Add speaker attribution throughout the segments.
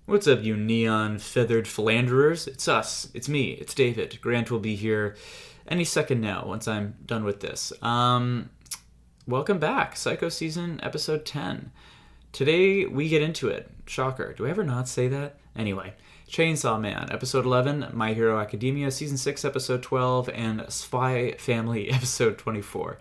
Speaker 1: What's up, you neon-feathered philanderers? It's us. It's me. It's David. Grant will be here any second now once I'm done with this. Welcome back. Psycho Season, Episode 10. Today, we get into it. Shocker. Do I ever not say that? Anyway, Chainsaw Man, Episode 11, My Hero Academia, Season 6, Episode 12, and Spy Family, Episode 24.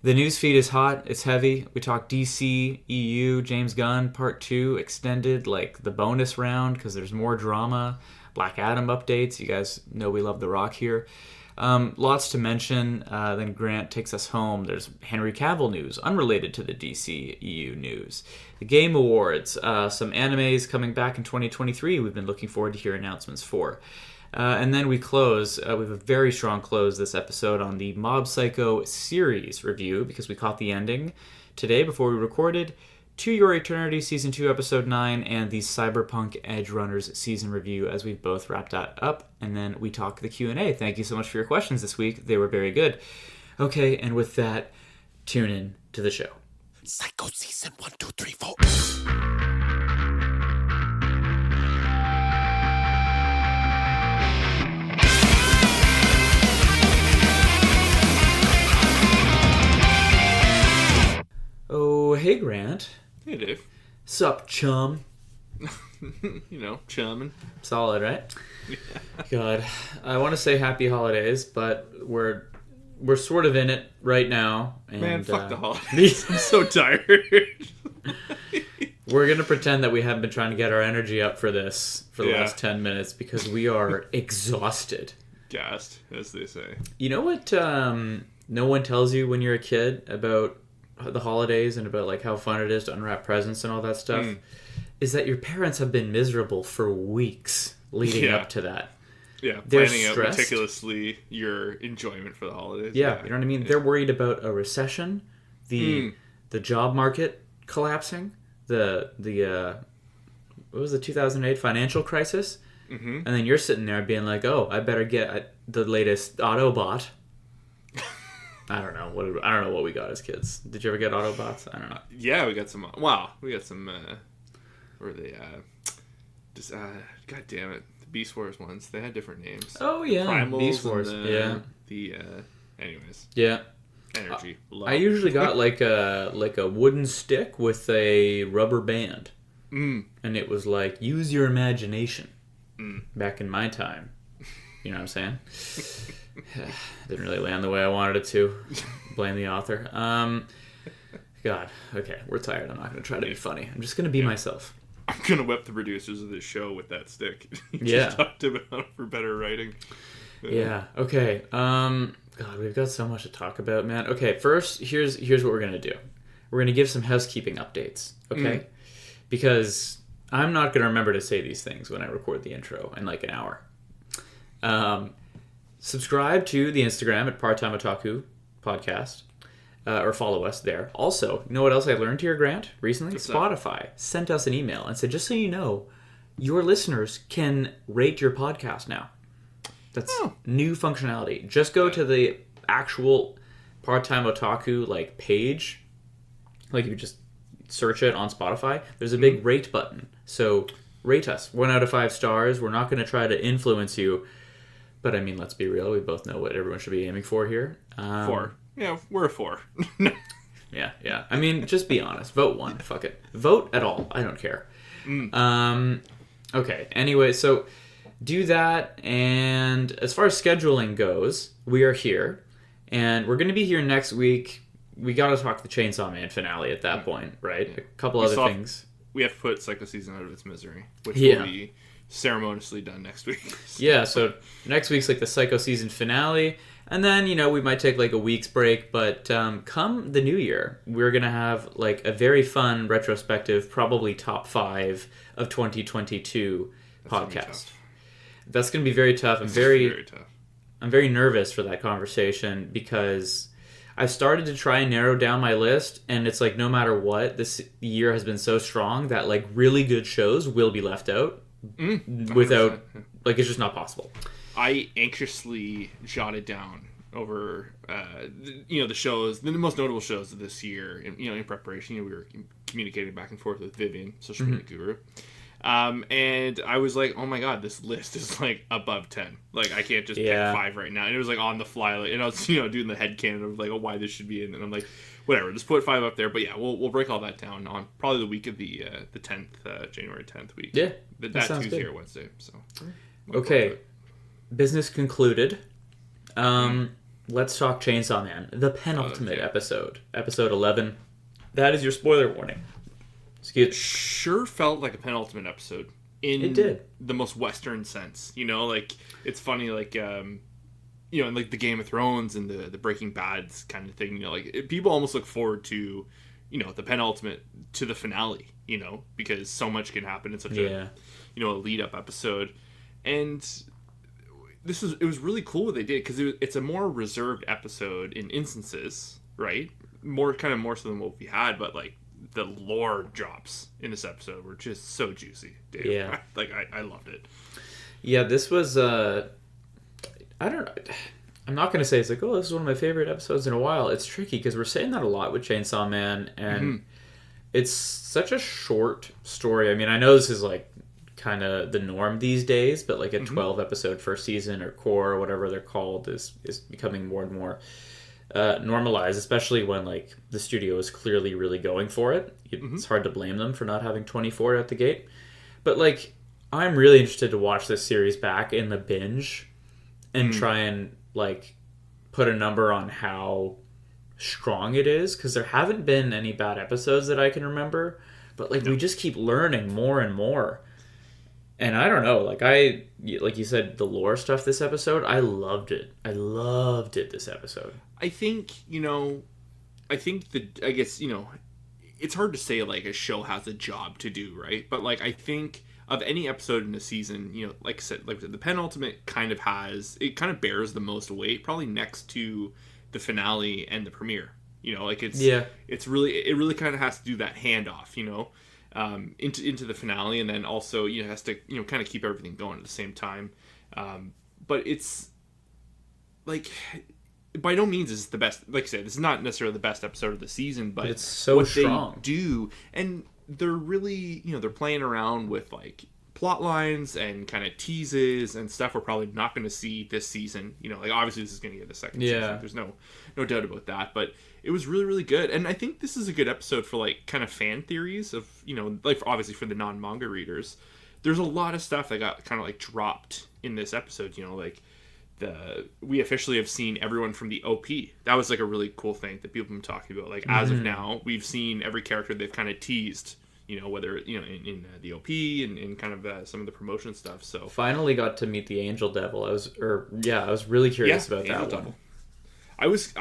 Speaker 1: The newsfeed is hot. It's heavy. We talk DC, EU, James Gunn, Part 2, extended, like the bonus round, because there's more drama. Black Adam updates. You guys know we love The Rock here. Lots to mention. Then Grant takes us home. There's Henry Cavill news, unrelated to the DC EU news. The Game Awards. Some animes coming back in 2023 we've been looking forward to hear announcements for. And then we close. We have a very strong close this episode on the Mob Psycho series review, because we caught the ending today before we recorded. To Your Eternity Season 2, Episode 9, and the Cyberpunk Edgerunners season review, as we've both wrapped that up. And then we talk the Q&A. Thank you so much for your questions this week. They were very good. Okay, and with that, tune in to the show.
Speaker 2: Psycho Season 1, 2, 3, 4.
Speaker 1: Oh, hey, Grant.
Speaker 3: Hey, Dave.
Speaker 1: Sup, chum?
Speaker 3: Chumming.
Speaker 1: Solid, right? Yeah. God, I want to say happy holidays, but we're sort of in it right now. And,
Speaker 3: Man, fuck the holidays. I'm so tired.
Speaker 1: We're going to pretend that we haven't been trying to get our energy up for this for the last 10 minutes, because we are exhausted.
Speaker 3: Gassed, as they say.
Speaker 1: You know what no one tells you when you're a kid about the holidays and about like how fun it is to unwrap presents and all that stuff, is that your parents have been miserable for weeks leading up to that.
Speaker 3: Yeah,
Speaker 1: they're
Speaker 3: planning
Speaker 1: stressed.
Speaker 3: out meticulously your enjoyment for the holidays.
Speaker 1: Yeah, you know what I mean? Yeah. They're worried about a recession, the job market collapsing, the what was the 2008 financial crisis? Mm-hmm. And then you're sitting there being like, oh, I better get the latest Autobot. I don't know what we got as kids. Did you ever get Autobots? I don't know.
Speaker 3: Yeah, we got some. Wow, we got some. Where are they? God damn it, the Beast Wars ones. They had different names.
Speaker 1: Oh yeah,
Speaker 3: Primals
Speaker 1: Beast Wars.
Speaker 3: Anyways.
Speaker 1: Yeah.
Speaker 3: Energy.
Speaker 1: I usually got like a wooden stick with a rubber band, and it was like, use your imagination. Back in my time, you know what I'm saying? Didn't really land the way I wanted it to. Blame the author. God, okay, we're tired. I'm not going to try to be funny. I'm just going to be myself.
Speaker 3: I'm going to whip the producers of this show with that stick. You just talked about for better writing.
Speaker 1: Yeah, okay. God, we've got so much to talk about, man. Okay, first, here's what we're going to do. We're going to give some housekeeping updates, okay? Because I'm not going to remember to say these things when I record the intro in like an hour. Subscribe to the Instagram at Part Time Otaku Podcast, or follow us there. Also, you know what else I learned here, Grant, recently?
Speaker 3: What's
Speaker 1: Spotify sent us an email and said, just so you know, your listeners can rate your podcast now. That's new functionality. Just go to the actual Part Time Otaku like page. Like, if you just search it on Spotify, there's a big rate button. So rate us. 1 out of 5 stars. We're not going to try to influence you. But, I mean, let's be real. We both know what everyone should be aiming for here.
Speaker 3: 4. Yeah, we're a 4.
Speaker 1: Yeah. I mean, just be honest. Vote 1. Fuck it. Vote at all. I don't care. Okay. Anyway, so do that. And as far as scheduling goes, we are here. And we're going to be here next week. We got to talk the Chainsaw Man finale at that point, right? A couple other things.
Speaker 3: We have to put Psycho Season out of its misery, which will be ceremoniously done next week.
Speaker 1: Yeah, so next week's like the Psycho Season finale, and then, we might take like a week's break, but come the new year, we're going to have like a very fun retrospective, probably top 5 of 2022 podcast. That's going to be very tough. I'm very nervous for that conversation, because I've started to try and narrow down my list, and it's like, no matter what, this year has been so strong that like really good shows will be left out. Without, like, it's just not possible.
Speaker 3: I anxiously jotted down over, the shows, the most notable shows of this year, in preparation. We were communicating back and forth with Vivian, social media guru, And I was like, oh my god, this list is like above 10. Like I can't just pick 5 right now. And it was like on the fly, like, and I was doing the headcanon of like, oh, why this should be in. And I'm like, whatever, just put 5 up there. But yeah, we'll break all that down on probably the week of the 10th, January 10th week.
Speaker 1: Yeah,
Speaker 3: that Tuesday or Wednesday. So
Speaker 1: okay, business concluded. Let's talk Chainsaw Man, the penultimate episode 11. That is your spoiler warning.
Speaker 3: It sure felt like a penultimate episode
Speaker 1: it did.
Speaker 3: The most Western sense. Like it's funny, like in like the Game of Thrones and the Breaking Bad's kind of thing. Like people almost look forward to, the penultimate to the finale. Because so much can happen in such a lead up episode, and it was really cool what they did because it's a more reserved episode in instances, right? More so than what we had, but like. The lore drops in this episode were just so juicy, Dave.
Speaker 1: Yeah.
Speaker 3: I loved it.
Speaker 1: Yeah, this was, I don't know. I'm not going to say it's like, oh, this is one of my favorite episodes in a while. It's tricky because we're saying that a lot with Chainsaw Man, and it's such a short story. I mean, I know this is like kind of the norm these days, but like a 12 episode first season or core or whatever they're called is becoming more and more normalized, especially when like the studio is clearly really going for it. It's hard to blame them for not having 24 at the gate. But like, I'm really interested to watch this series back in the binge and try and like put a number on how strong it is, because there haven't been any bad episodes that I can remember, but like we just keep learning more and more. And I don't know, like you said, the lore stuff this episode, I loved it. I loved it this episode.
Speaker 3: I think, I guess, it's hard to say like a show has a job to do, right? But like, I think of any episode in a season, like I said, like the penultimate kind of bears the most weight, probably next to the finale and the premiere. Like it really kind of has to do that handoff, into the finale, and then also has to kind of keep everything going at the same time. But it's like, by no means is it the best. Like I said, this is not necessarily the best episode of the season, but
Speaker 1: it's so
Speaker 3: what
Speaker 1: strong.
Speaker 3: They do, and they're really they're playing around with like plot lines and kind of teases and stuff we're probably not going to see this season. Like obviously this is going to get the second season. There's no doubt about that, but it was really, really good. And I think this is a good episode for like kind of fan theories of, like obviously for the non-manga readers. There's a lot of stuff that got kind of like dropped in this episode, like we officially have seen everyone from the OP. That was like a really cool thing that people have been talking about. Like as of now, we've seen every character they've kind of teased, whether, in the OP and in kind of some of the promotion stuff. So
Speaker 1: finally got to meet the Angel Devil. I was really curious about that one.
Speaker 3: I was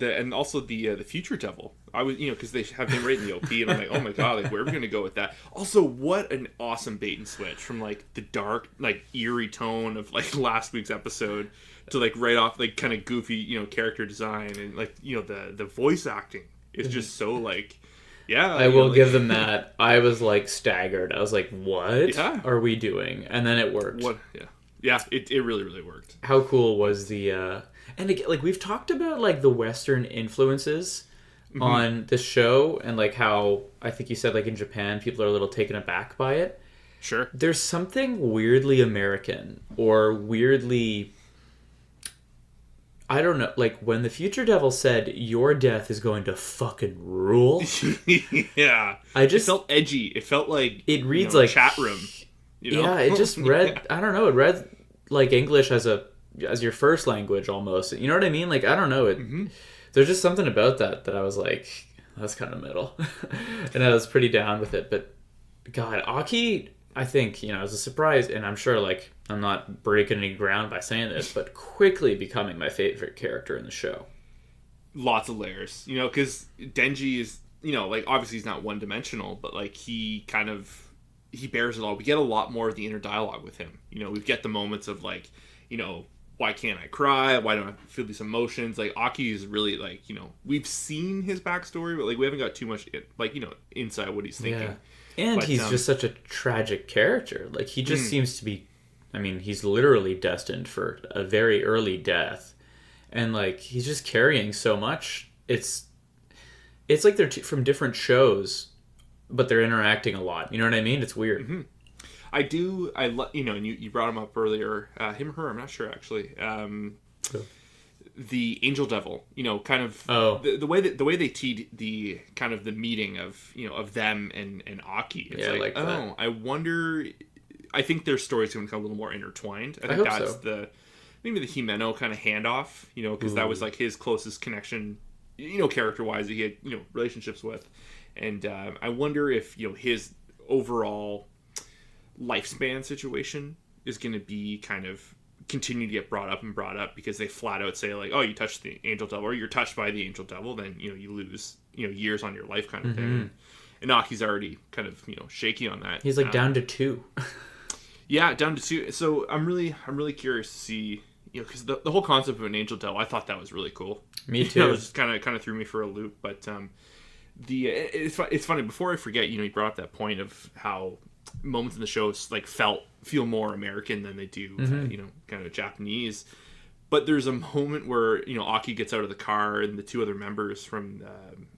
Speaker 3: and also the Future Devil. I was, because they have him right in the OP, and I'm like, oh my god, like where are we gonna go with that? Also, what an awesome bait and switch from like the dark, like eerie tone of like last week's episode to like right off like kind of goofy, character design, and like the voice acting is just so like, yeah.
Speaker 1: I will give them that. I was like staggered. I was like, what are we doing? And then it worked.
Speaker 3: Yeah, it really, really worked.
Speaker 1: How cool was the and again, like we've talked about like the Western influences on this show, and like how I think you said like in Japan people are a little taken aback by it.
Speaker 3: Sure.
Speaker 1: There's something weirdly American or weirdly, I don't know, like when the Future Devil said your death is going to fucking rule.
Speaker 3: Yeah. It felt edgy. It felt like
Speaker 1: it reads like
Speaker 3: chat room.
Speaker 1: Yeah, it just read I don't know, it read like English as your first language almost. You know what I mean? Like I don't know, there's just something about that I was like, that's kind of middle. And I was pretty down with it. But God, Aki, I think, is a surprise, and I'm sure like I'm not breaking any ground by saying this, but quickly becoming my favorite character in the show.
Speaker 3: Lots of layers, because Denji is, like obviously he's not one dimensional, but like he bears it all. We get a lot more of the inner dialogue with him. We get the moments of like, why can't I cry? Why don't I feel these emotions? Like Aki is really like, we've seen his backstory, but like we haven't got too much like, inside what he's thinking.
Speaker 1: Yeah. And he's just such a tragic character. Like he just seems to be, I mean, he's literally destined for a very early death. And like he's just carrying so much. It's like they're from different shows, but they're interacting a lot. You know what I mean? It's weird.
Speaker 3: you know, and you brought him up earlier, him or her, I'm not sure actually. The Angel Devil, you know, kind of the way they teed the kind of the meeting of, you know, of them and Aki. It's like that. I wonder. I think their story's going to become a little more intertwined. I think that's maybe the Himeno kind of handoff, you know, because that was like his closest connection, you know, character wise that he had, you know, relationships with, and I wonder if, you know, his overall lifespan situation is going to be kind of continue to get brought up because they flat out say like, oh, you touched the Angel Devil or you're touched by the Angel Devil, then, you know, you lose, you know, years on your life kind of thing. And Aki's already kind of, you know, shaky on that.
Speaker 1: He's like down to 2.
Speaker 3: Yeah, down to 2. So I'm really curious to see, you know, because the whole concept of an Angel Devil, I thought that was really cool.
Speaker 1: Me too.
Speaker 3: You know, it just kind of threw me for a loop. But it's funny. Before I forget, you know, you brought up that point of how moments in the show like feel more American than they do, you know, kind of Japanese. But there's a moment where, you know, Aki gets out of the car and the 2 other members from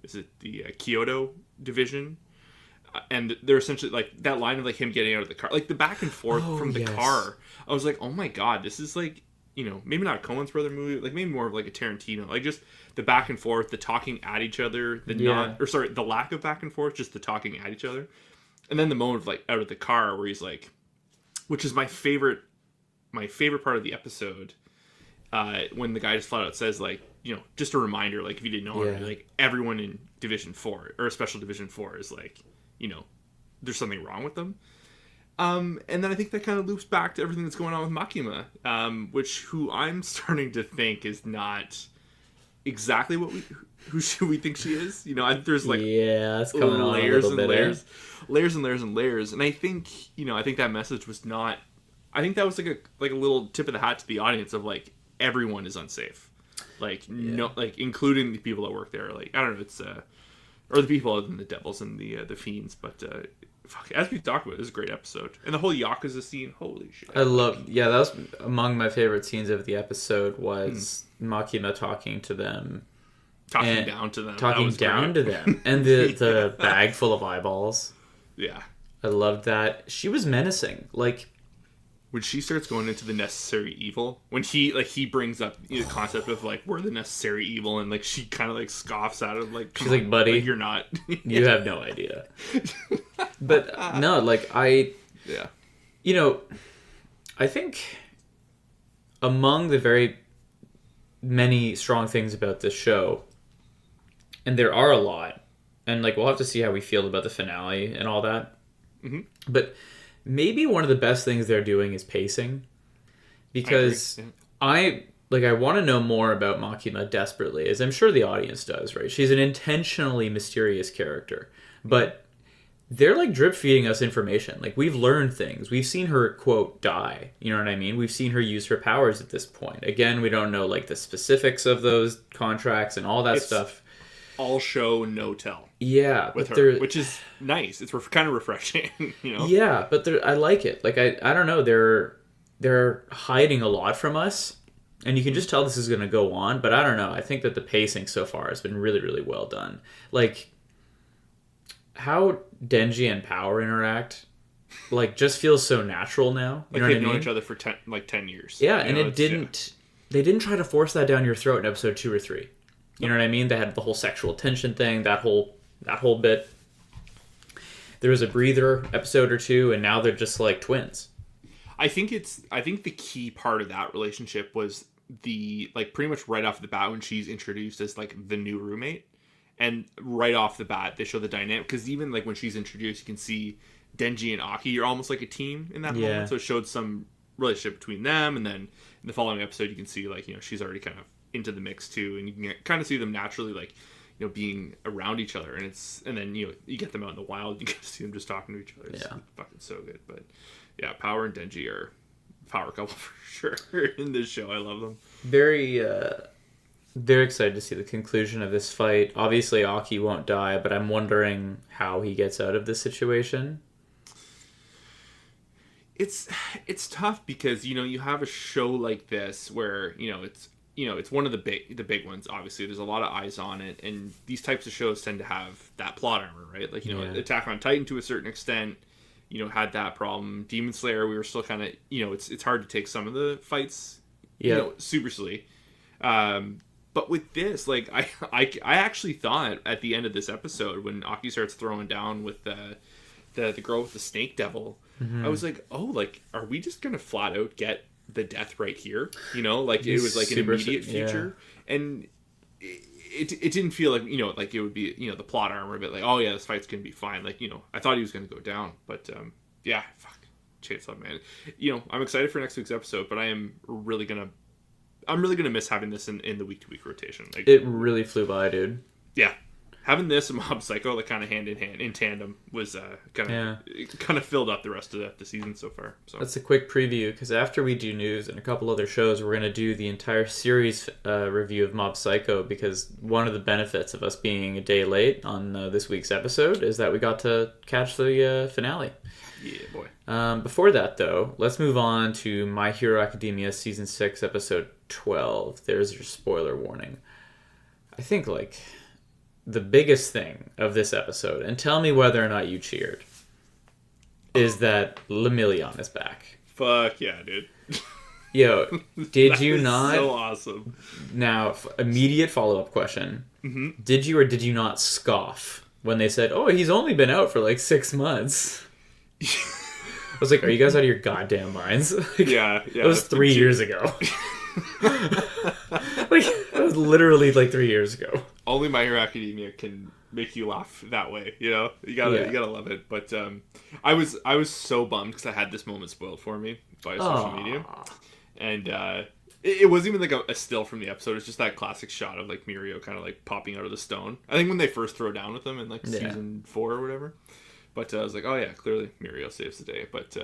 Speaker 3: is it the Kyoto division, and they're essentially like that line of like him getting out of the car, like the back and forth from the car. I was like, oh my god, this is like, you know, maybe not a Coen's brother movie, like maybe more of like a Tarantino, like just the back and forth, the talking at each other, the lack of back and forth, just the talking at each other. And then the moment of like out of the car where he's like, which is my favorite part of the episode, when the guy just flat out says like, you know, just a reminder, like if you didn't know already, like everyone in Division 4 or Special Division 4 is like, you know, there's something wrong with them. And then I think that kind of loops back to everything that's going on with Makima, who I'm starting to think is not exactly who we think she is. You know, there's like
Speaker 1: it's coming on a little bit,
Speaker 3: layers and layers and layers. And I think, you know, I think that message was not. I think that was like a little tip of the hat to the audience of like everyone is unsafe, like no, like including the people that work there. Like I don't know, it's or the people other than the devils and the fiends, but. As we talked about, it was a great episode. And the whole Yakuza scene, holy shit.
Speaker 1: I love, that was among my favorite scenes of the episode was Makima talking to them.
Speaker 3: Talking down to them.
Speaker 1: Talking down to them. And the bag full of eyeballs.
Speaker 3: Yeah.
Speaker 1: I loved that. She was menacing. Like,
Speaker 3: when she starts going into the necessary evil, when he brings up the concept of like we're the necessary evil, and like she kind of like scoffs at him, like
Speaker 1: she's like, buddy,
Speaker 3: like, you're not.
Speaker 1: You have no idea. But no, like you know, I think among the very many strong things about this show, and there are a lot, and like we'll have to see how we feel about the finale and all that, but. Maybe one of the best things they're doing is pacing, because I want to know more about Makima desperately, as I'm sure the audience does, right? She's an intentionally mysterious character, but they're like drip feeding us information. Like we've learned things. We've seen her, quote, die. You know what I mean? We've seen her use her powers at this point. Again, we don't know like the specifics of those contracts and all that stuff.
Speaker 3: All show, no tell.
Speaker 1: Yeah,
Speaker 3: with her, which is nice. It's kind of refreshing, you know.
Speaker 1: Yeah, but I like it. Like I don't know. They're hiding a lot from us, and you can just tell this is going to go on. But I don't know. I think that the pacing so far has been really, really well done. Like how Denji and Power interact, like just feels so natural now. You know
Speaker 3: they've
Speaker 1: what I mean?
Speaker 3: known each other for 10 years.
Speaker 1: Yeah, and it didn't. They didn't try to force that down your throat in episode 2 or 3. You know what I mean? They had the whole sexual tension thing, that whole bit. There was a breather episode or 2, and now they're just like twins.
Speaker 3: I think the key part of that relationship was the like pretty much right off the bat when she's introduced as like the new roommate, and right off the bat they show the dynamic, because even like when she's introduced, you can see Denji and Aki are almost like a team in that moment. So it showed some relationship between them, and then in the following episode you can see like, you know, she's already kind of into the mix too, and you can kind of see them naturally like, you know, being around each other, and then you know you get them out in the wild, you get to see them just talking to each other. It's fucking so good. But yeah, Power and Denji are a power couple for sure in this show. I love them. Very
Speaker 1: excited to see the conclusion of this fight. Obviously Aki won't die, but I'm wondering how he gets out of this situation.
Speaker 3: It's tough because, you know, you have a show like this where, you know, it's one of the big ones. Obviously, there's a lot of eyes on it, and these types of shows tend to have that plot armor, right? Like, you know, Attack on Titan to a certain extent, had that problem. Demon Slayer, we were still kind of, it's hard to take some of the fights, seriously. But with this, like, I actually thought at the end of this episode when Aki starts throwing down with the girl with the snake devil, I was like, oh, like, are we just gonna flat out get the death right here? Like it was like an immediate future, and it didn't feel like like it would be the plot armor, but like, oh yeah, this fight's gonna be fine. Like I thought he was gonna go down, but yeah, fuck, Chainsaw Man. I'm excited for next week's episode, but I'm really gonna miss having this in the week-to-week rotation. Like,
Speaker 1: it really flew by, dude.
Speaker 3: Yeah, having this and Mob Psycho, like, kind of hand in hand in tandem was kind of filled up the rest of the season so far. So
Speaker 1: that's a quick preview, because after we do news and a couple other shows, we're gonna do the entire series review of Mob Psycho, because one of the benefits of us being a day late on this week's episode is that we got to catch the finale.
Speaker 3: Yeah, boy.
Speaker 1: Before that, though, let's move on to My Hero Academia Season 6, Episode 12. There's your spoiler warning. I think, like, the biggest thing of this episode, and tell me whether or not you cheered, is that Lemillion is back.
Speaker 3: Fuck yeah, dude.
Speaker 1: Yo, did you not?
Speaker 3: So awesome.
Speaker 1: Now, immediate follow-up question.
Speaker 3: Mm-hmm.
Speaker 1: Did you or did you not scoff when they said, oh, he's only been out for like 6 months? I was like, are you guys out of your goddamn minds? Like,
Speaker 3: yeah.
Speaker 1: That was 3 years ago. Like, that was literally like 3 years ago.
Speaker 3: Only My Hero Academia can make you laugh that way, you gotta love it. But I was so bummed because I had this moment spoiled for me by social media, and it wasn't even like a still from the episode. It's just that classic shot of like Mirio kind of like popping out of the stone. I think when they first throw down with them in like season 4 or whatever. But I was like, oh yeah, clearly Mirio saves the day. But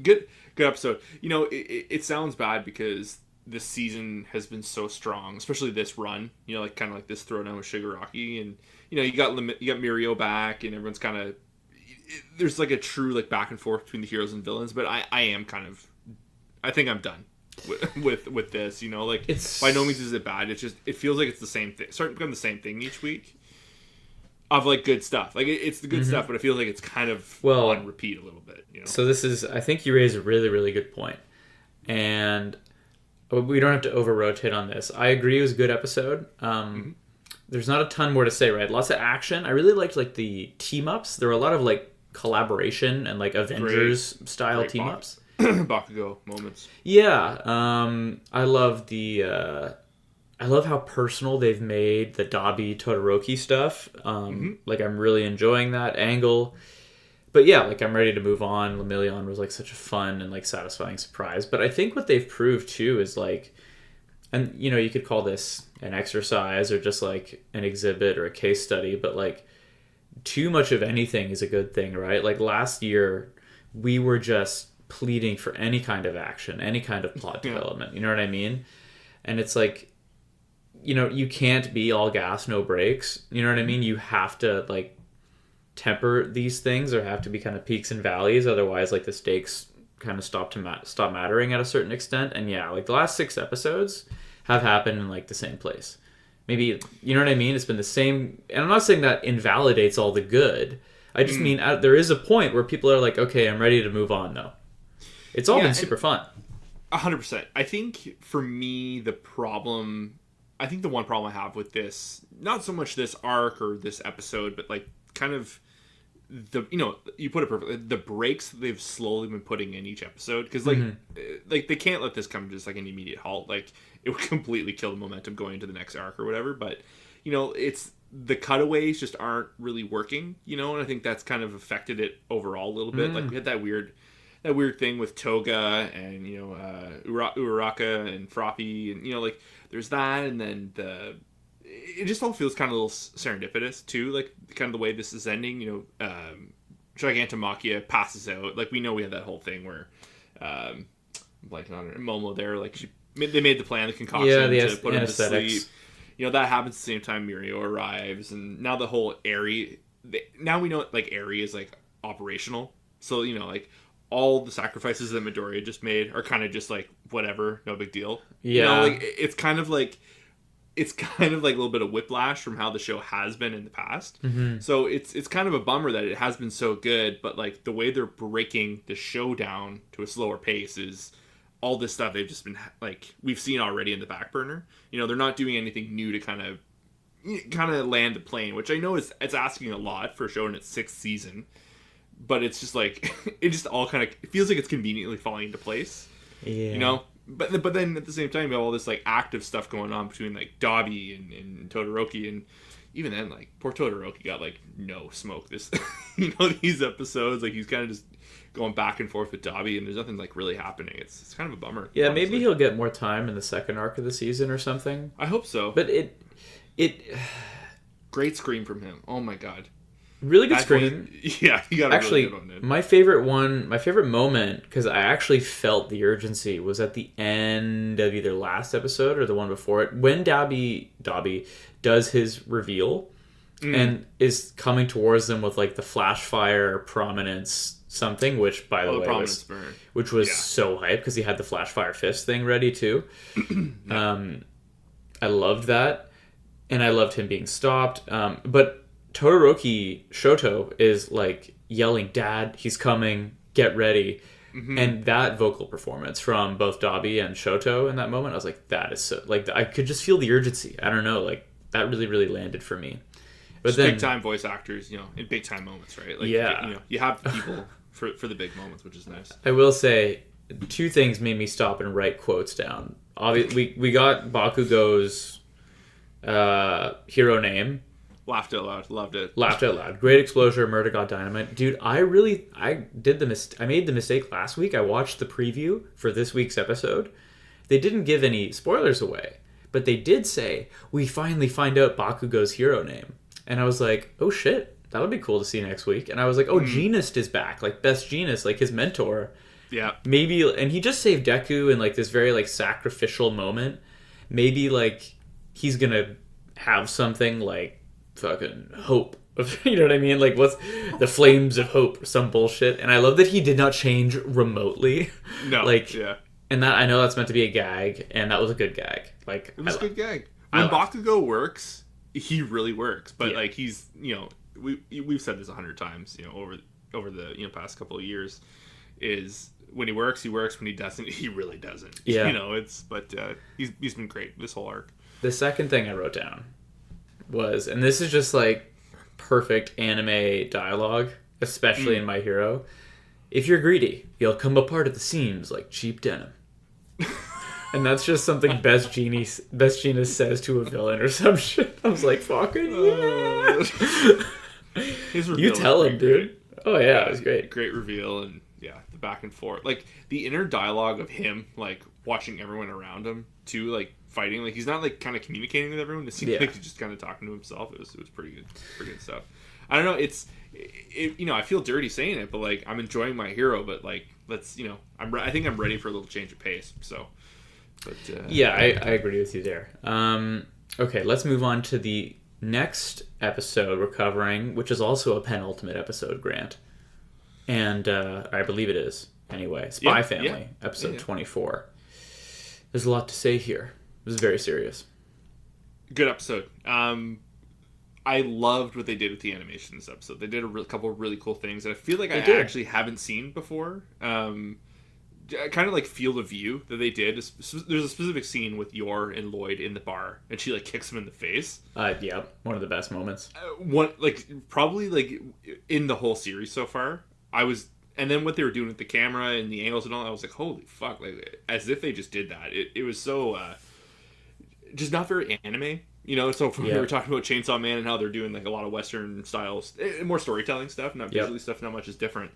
Speaker 3: good episode. It sounds bad because this season has been so strong, especially this run. Like kind of like this throwdown with Shigaraki, and you got Mirio back, and everyone's kind of there's like a true like back and forth between the heroes and villains. But I think I'm done with this. Like it's by no means is it bad. It's just it feels like it's the same thing, starting to become the same thing each week. Of like good stuff, like it's the good stuff, but it feels like it's kind of on repeat a little bit.
Speaker 1: So this is, I think you raised a really, really good point, and we don't have to over rotate on this. I agree, it was a good episode. There's not a ton more to say, right? Lots of action. I really liked like the team ups. There were a lot of like collaboration and like Avengers style team ups.
Speaker 3: Bakugo moments.
Speaker 1: Yeah, I love how personal they've made the Dabi Todoroki stuff. Like, I'm really enjoying that angle. But yeah, like, I'm ready to move on. Lemillion was, like, such a fun and, like, satisfying surprise. But I think what they've proved, too, is, like... And, you could call this an exercise or just, like, an exhibit or a case study. But, like, too much of anything is a good thing, right? Like, last year, we were just pleading for any kind of action, any kind of plot development. You know what I mean? And it's, like... you can't be all gas, no brakes. You know what I mean? You have to, like, temper these things. There have to be kind of peaks and valleys. Otherwise, like, the stakes kind of stop mattering at a certain extent. And yeah, like, the last 6 episodes have happened in, like, the same place. Maybe, you know what I mean? It's been the same. And I'm not saying that invalidates all the good. I just mean there is a point where people are like, okay, I'm ready to move on now. It's all been super fun.
Speaker 3: 100%. I think, for me, the one problem I have with this, not so much this arc or this episode, but like kind of you put it perfectly, the breaks that they've slowly been putting in each episode, because like they can't let this come to just like an immediate halt. Like, it would completely kill the momentum going into the next arc or whatever. But it's the cutaways just aren't really working. And I think that's kind of affected it overall a little bit. Like, we had that weird thing with Toga and Uraraka and Froppy, and like there's that, and then it just all feels kind of a little serendipitous too, like kind of the way this is ending. Gigantomachia passes out. Like, we know we had that whole thing where I'm blanking on her, Momo there, like they made the plan, the concoction to put him to sleep. That happens at the same time Mirio arrives, and now the whole Eri, now we know like Eri is like operational, so like all the sacrifices that Midoriya just made are kind of just like whatever, no big deal.
Speaker 1: Yeah,
Speaker 3: like it's kind of like it's kind of like a little bit of whiplash from how the show has been in the past. So it's kind of a bummer that it has been so good, but like the way they're breaking the show down to a slower pace is all this stuff they've just been like we've seen already in the back burner. You know, they're not doing anything new to kind of land the plane, which I know it's asking a lot for a show in its 6th season, but it's just like it just all kind of it feels like it's conveniently falling into place.
Speaker 1: Yeah.
Speaker 3: You know, but then at the same time you have all this like active stuff going on between like Dobby and Todoroki, and even then like poor Todoroki got like no smoke this you know, these episodes. Like he's kind of just going back and forth with Dobby, and there's nothing like really happening. It's kind of a bummer.
Speaker 1: Yeah,
Speaker 3: honestly.
Speaker 1: maybe he'll get more time in the second arc of the season or something.
Speaker 3: I hope so.
Speaker 1: But it
Speaker 3: great scream from him. Oh my god.
Speaker 1: Really good scream.
Speaker 3: Yeah, he got a
Speaker 1: actually
Speaker 3: really good one in.
Speaker 1: my favorite moment, because I actually felt the urgency, was at the end of either last episode or the one before it, when Dobby does his reveal and is coming towards them with like the flash fire prominence something, which by the way was so hype because he had the flash fire fist thing ready too. I loved that, and I loved him being stopped, but Todoroki Shoto is like yelling, "Dad, he's coming, get ready." And that vocal performance from both Dobby and Shoto in that moment, I was like, that is so, like, I could just feel the urgency. I don't know, like, that really, really landed for me. But then,
Speaker 3: big time voice actors, you know, in big time moments, right? Like,
Speaker 1: yeah.
Speaker 3: you know, you have people for the big moments, which is nice.
Speaker 1: I will say, 2 things made me stop and write quotes down. Obviously, we got Bakugo's hero name.
Speaker 3: Laughed out loud. Loved it.
Speaker 1: Laughed out loud. Great explosion, Murder God Dynamite. Dude, I made the mistake last week. I watched the preview for this week's episode. They didn't give any spoilers away, but they did say, we finally find out Bakugo's hero name. And I was like, oh shit, that'll be cool to see next week. And I was like, oh, Genist is back. Like, Best Genist, like his mentor.
Speaker 3: Yeah.
Speaker 1: Maybe, and he just saved Deku in like this very like sacrificial moment. Maybe like he's gonna have something like fucking hope, you know what I mean? Like, what's the flames of hope or some bullshit? And I love that he did not change remotely.
Speaker 3: No,
Speaker 1: like,
Speaker 3: yeah.
Speaker 1: And that, I know that's meant to be a gag, and that was a good gag. Like,
Speaker 3: it was a good gag. When Bakugo works, he really works. But like, he's, you know, we've said this 100 times, you know, over the, you know, past couple of years, is when he works. When he doesn't, he really doesn't.
Speaker 1: Yeah.
Speaker 3: You know, he's been great this whole arc.
Speaker 1: The second thing I wrote down was, and this is just like perfect anime dialogue, especially in My Hero, if you're greedy, you'll come apart at the seams like cheap denim. And that's just something Best Genist says to a villain or some shit. I was like, fucking yeah. You tell him, dude. Oh yeah, it was great.
Speaker 3: Great reveal, and yeah, the back and forth. Like the inner dialogue of him like watching everyone around him too, like fighting, like he's not like kind of communicating with everyone. It seems like he's just kind of talking to himself. It was pretty good stuff. I don't know, it's you know, I feel dirty saying it, but like I'm enjoying My Hero, but like let's, you know, I think I'm ready for a little change of pace. So but
Speaker 1: yeah, I agree with you there. Okay, let's move on to the next episode we're covering, which is also a penultimate episode, Grant, and I believe it is anyway. Spy Family, episode 24. There's a lot to say here. It was very serious.
Speaker 3: Good episode. I loved what they did with the animation in this episode. They did a couple of really cool things that I feel like I actually haven't seen before. Kind of like Field of View that they did. There's a specific scene with Yor and Lloyd in the bar, and she like kicks him in the face.
Speaker 1: Yeah, one of the best moments.
Speaker 3: Probably like in the whole series so far. And then what they were doing with the camera and the angles and all, I was like, holy fuck! Like as if they just did that. It was so just not very anime. You know, so we were talking about Chainsaw Man and how they're doing like a lot of Western styles, more storytelling stuff, not visually stuff, not much is different.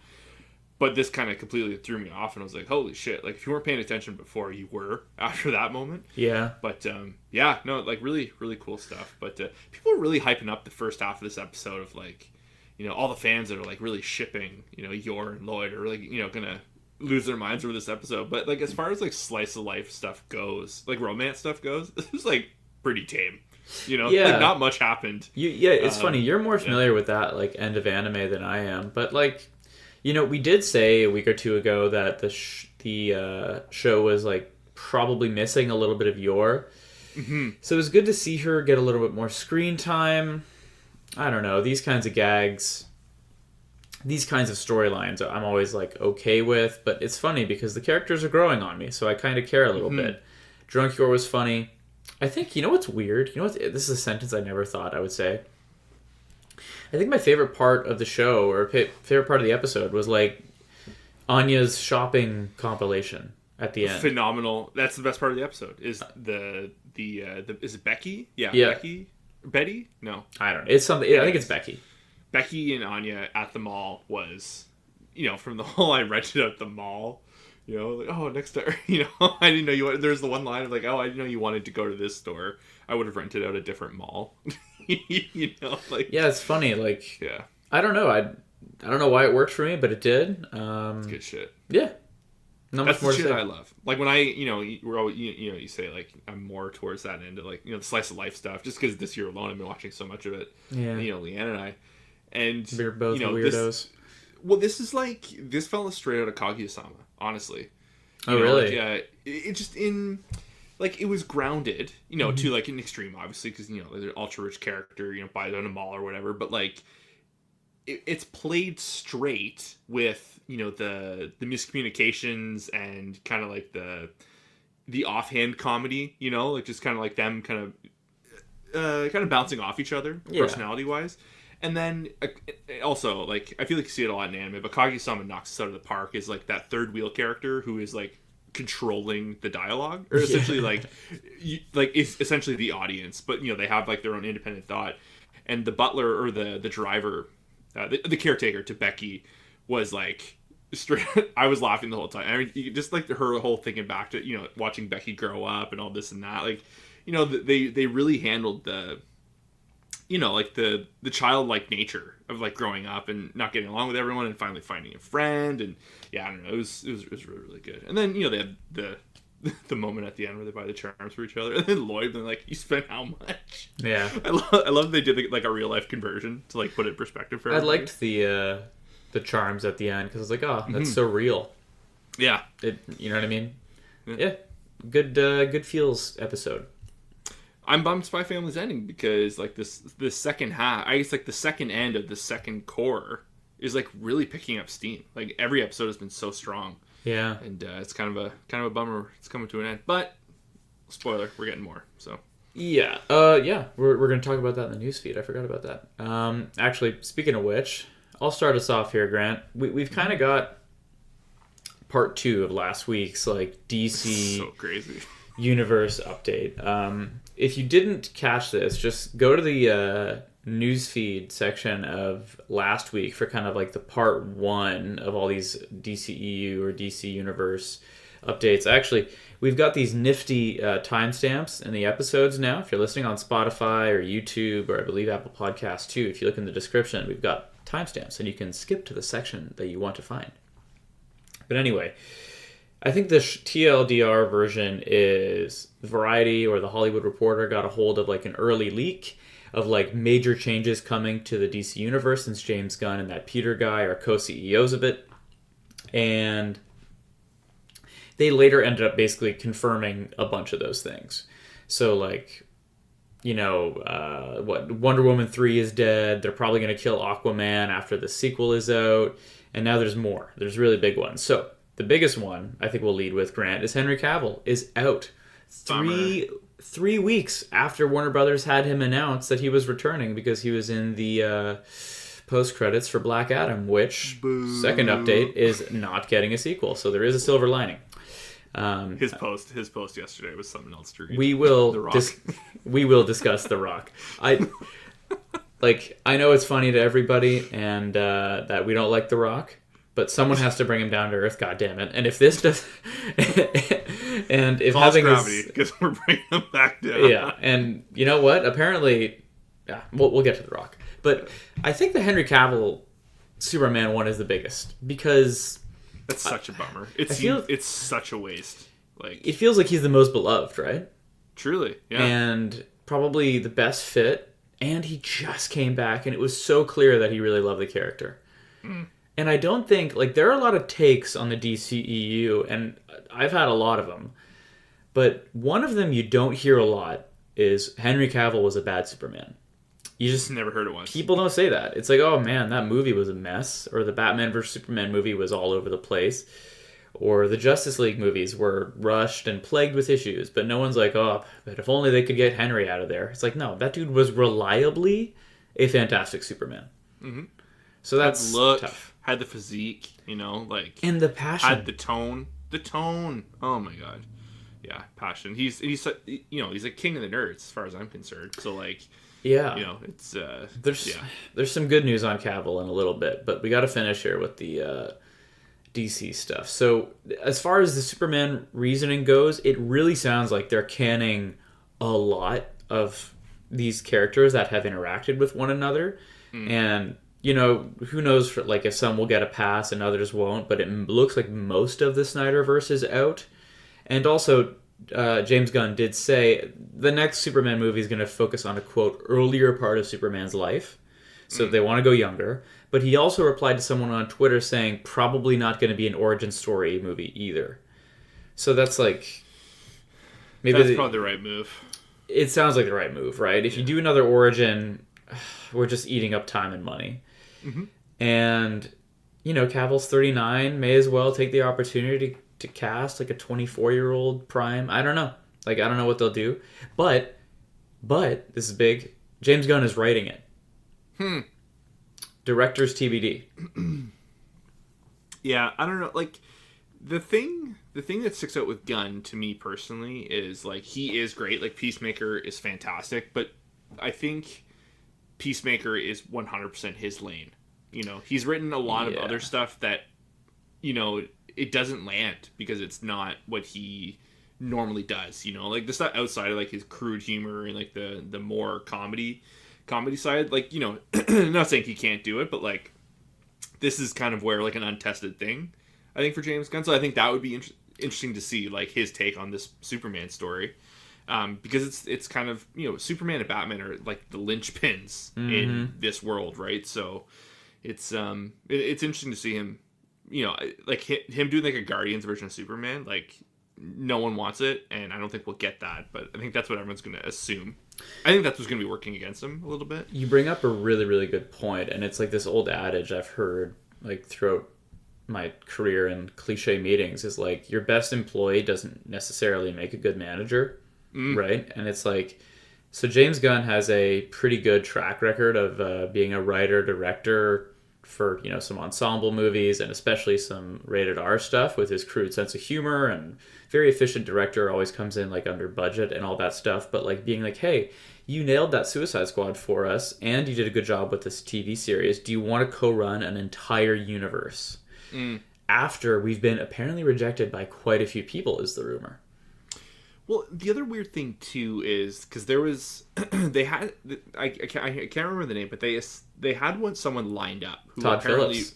Speaker 3: But this kind of completely threw me off, and I was like, holy shit. Like, if you weren't paying attention before, you were after that moment.
Speaker 1: Yeah.
Speaker 3: But, like, really, really cool stuff. But people are really hyping up the first half of this episode of, like, you know, all the fans that are, like, really shipping, you know, Yor and Lloyd are, like, you know, gonna lose their minds over this episode. But, like, as far as, like, slice of life stuff goes, like, romance stuff goes, it was, like, pretty tame. You know? Like, not much happened.
Speaker 1: It's funny. You're more familiar with that, like, end of anime than I am. But, like... You know, we did say a week or two ago that the show was, like, probably missing a little bit of Yor. So it was good to see her get a little bit more screen time. I don't know, these kinds of gags, these kinds of storylines I'm always like okay with, but it's funny because the characters are growing on me, so I kind of care a little bit. Drunk Yor was funny. I think, you know what's weird? You know what? This is a sentence I never thought I would say. I think my favorite part of the show, or favorite part of the episode, was like Anya's shopping compilation at the end.
Speaker 3: Phenomenal. That's the best part of the episode. Is is it Becky? Yeah. Becky? Betty? No.
Speaker 1: I don't know. It's something. I think it's Becky.
Speaker 3: Becky and Anya at the mall was, from the whole I rented at the mall. Like, oh, next time, I didn't know you wanted, there's the one line of like, oh, I didn't know you wanted to go to this store. I would have rented out a different mall. Like. Yeah,
Speaker 1: it's funny. Like, yeah. I don't know. I don't know why it worked for me, but it did.
Speaker 3: It's good shit.
Speaker 1: Yeah. Not
Speaker 3: That's
Speaker 1: much more
Speaker 3: the
Speaker 1: to
Speaker 3: shit
Speaker 1: say.
Speaker 3: I love. Like when we're always, you say like I'm more towards that end of like the slice of life stuff. Just because this year alone I've been watching so much of it.
Speaker 1: Yeah.
Speaker 3: Leanne and I, and
Speaker 1: we're both weirdos.
Speaker 3: This fell straight out of Kaguya-sama, honestly.
Speaker 1: Oh really?
Speaker 3: It just it was grounded, to like an extreme, obviously, because the ultra rich character, buys on a mall or whatever, but like. It's played straight with the miscommunications and kind of like the offhand comedy, like just kind of like them kind of bouncing off each other personality wise, and then also like I feel like you see it a lot in anime, but Kaguya-sama knocks us out of the park is like that third wheel character who is like controlling the dialogue or essentially is essentially the audience, but they have like their own independent thought, and the butler or the driver. The caretaker to Becky was like straight. I was laughing the whole time. I mean, just like her whole thinking back to watching Becky grow up and all this and that. Like, they really handled the the childlike nature of like growing up and not getting along with everyone and finally finding a friend. And yeah, I don't know. It was really, really good. And then they had the moment at the end where they buy the charms for each other, and then Lloyd, and like, you spent how much?
Speaker 1: Yeah,
Speaker 3: I love they did like a real life conversion to like put it in perspective for everybody.
Speaker 1: I liked the charms at the end because I was like, oh, that's so real.
Speaker 3: Yeah,
Speaker 1: you know what I mean? Yeah, good feels episode.
Speaker 3: I'm bummed Spy Family's ending because like this second half, I guess like the second end of the second core is like really picking up steam. Like every episode has been so strong.
Speaker 1: Yeah,
Speaker 3: and it's kind of a bummer. It's coming to an end, but spoiler, we're getting more. So
Speaker 1: yeah, we're gonna talk about that in the newsfeed. I forgot about that. Actually, speaking of which, I'll start us off here, Grant. We've kind of got part 2 of last week's like DC
Speaker 3: so crazy
Speaker 1: universe update. If you didn't catch this, just go to the newsfeed section of last week for kind of like the part 1 of all these DCEU or DC Universe updates. Actually, we've got these nifty timestamps in the episodes now. If you're listening on Spotify or YouTube or I believe Apple Podcasts too, if you look in the description, we've got timestamps and you can skip to the section that you want to find. But anyway, I think the TLDR version is Variety or the Hollywood Reporter got a hold of like an early leak of like major changes coming to the DC universe since James Gunn and that Peter guy are co-CEOs of it. And they later ended up basically confirming a bunch of those things. So like, Wonder Woman 3 is dead. They're probably going to kill Aquaman after the sequel is out. And now there's more. There's really big ones. So the biggest one I think we'll lead with, Grant, is Henry Cavill is out. Three weeks after Warner Brothers had him announce that he was returning because he was in the post-credits for Black Adam, which, second update, is not getting a sequel. So there is a silver lining.
Speaker 3: His post yesterday was something else to read.
Speaker 1: We will discuss The Rock. I know it's funny to everybody and that we don't like The Rock, but someone has to bring him down to earth, goddammit. And if this does... and if
Speaker 3: false
Speaker 1: having
Speaker 3: gravity, because we're bringing him back down.
Speaker 1: Yeah, and you know what? Apparently... Yeah, we'll get to The Rock. But I think the Henry Cavill Superman one is the biggest, because...
Speaker 3: That's such a bummer. It's such a waste. Like,
Speaker 1: it feels like he's the most beloved, right?
Speaker 3: Truly, yeah.
Speaker 1: And probably the best fit, and he just came back, and it was so clear that he really loved the character. Mm. And I don't think, like, there are a lot of takes on the DCEU, and I've had a lot of them, But one of them you don't hear a lot is Henry Cavill was a bad Superman. You just
Speaker 3: never heard it once.
Speaker 1: People don't say that. It's like, oh man, that movie was a mess, or the Batman vs Superman movie was all over the place, or the Justice League movies were rushed and plagued with issues. But no one's like, oh, but if only they could get Henry out of there. It's like, no, that dude was reliably a fantastic Superman. Mm-hmm. So that's
Speaker 3: had look,
Speaker 1: tough.
Speaker 3: Had the physique, like,
Speaker 1: and the passion,
Speaker 3: had the tone. Oh my god, yeah, passion. He's he's a king of the nerds as far as I'm concerned. So like.
Speaker 1: Yeah,
Speaker 3: it's
Speaker 1: there's some good news on Cavill in a little bit, but we got to finish here with the DC stuff. So as far as the Superman reasoning goes, it really sounds like they're canning a lot of these characters that have interacted with one another, and who knows if some will get a pass and others won't. But it looks like most of the Snyderverse is out, and also. James Gunn did say the next Superman movie is going to focus on a, quote, earlier part of Superman's life. So they want to go younger. But he also replied to someone on Twitter saying probably not going to be an origin story movie either. So that's like...
Speaker 3: maybe that's probably the right move.
Speaker 1: It sounds like the right move, right? If you do another origin, we're just eating up time and money. Mm-hmm. And, Cavill's 39, may as well take the opportunity to cast like a 24-year-old prime. I don't know. I don't know what they'll do. But this is big. James Gunn is writing it. Director's TBD.
Speaker 3: Yeah, I don't know. Like the thing that sticks out with Gunn to me personally is like he is great. Like Peacemaker is fantastic, but I think Peacemaker is 100% his lane. He's written a lot of other stuff that it doesn't land because it's not what he normally does, like the stuff outside of like his crude humor and like the more comedy side, like, not saying he can't do it, but like this is kind of where like an untested thing, I think, for James Gunn. So I think that would be interesting to see like his take on this Superman story, because it's kind of, Superman and Batman are like the linchpins in this world, right? So it's interesting to see him. Like him doing like a Guardians version of Superman, like no one wants it, and I don't think we'll get that, but I think that's what everyone's going to assume. I think that's what's going to be working against him a little bit.
Speaker 1: You bring up a really, really good point, and it's like this old adage I've heard like throughout my career in cliche meetings is like your best employee doesn't necessarily make a good manager, right? And it's like, so James Gunn has a pretty good track record of being a writer, director, for some ensemble movies and especially some rated R stuff with his crude sense of humor, and very efficient director, always comes in like under budget and all that stuff, but like being like, hey, you nailed that Suicide Squad for us and you did a good job with this TV series. Do you want to co-run an entire universe? After we've been apparently rejected by quite a few people, is the rumor.
Speaker 3: Well, the other weird thing too is because there was they had I can't remember the name, but they had someone lined up who
Speaker 1: Todd
Speaker 3: apparently
Speaker 1: Phillips.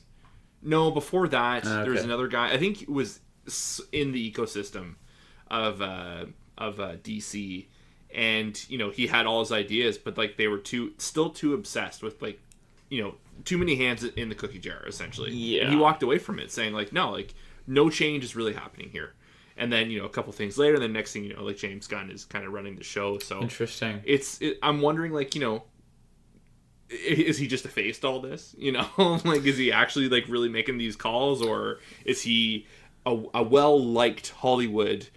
Speaker 3: No, before that there was
Speaker 1: Okay.
Speaker 3: another guy. I think it was in the ecosystem of DC, and he had all his ideas, but like they were still too obsessed with like too many hands in the cookie jar essentially.
Speaker 1: Yeah.
Speaker 3: And he walked away from it saying like no change is really happening here. And then, a couple things later, the next thing like James Gunn is kind of running the show. So
Speaker 1: Interesting.
Speaker 3: I'm wondering, like, is he just effaced all this? Like, is he actually like really making these calls, or is he a well-liked Hollywood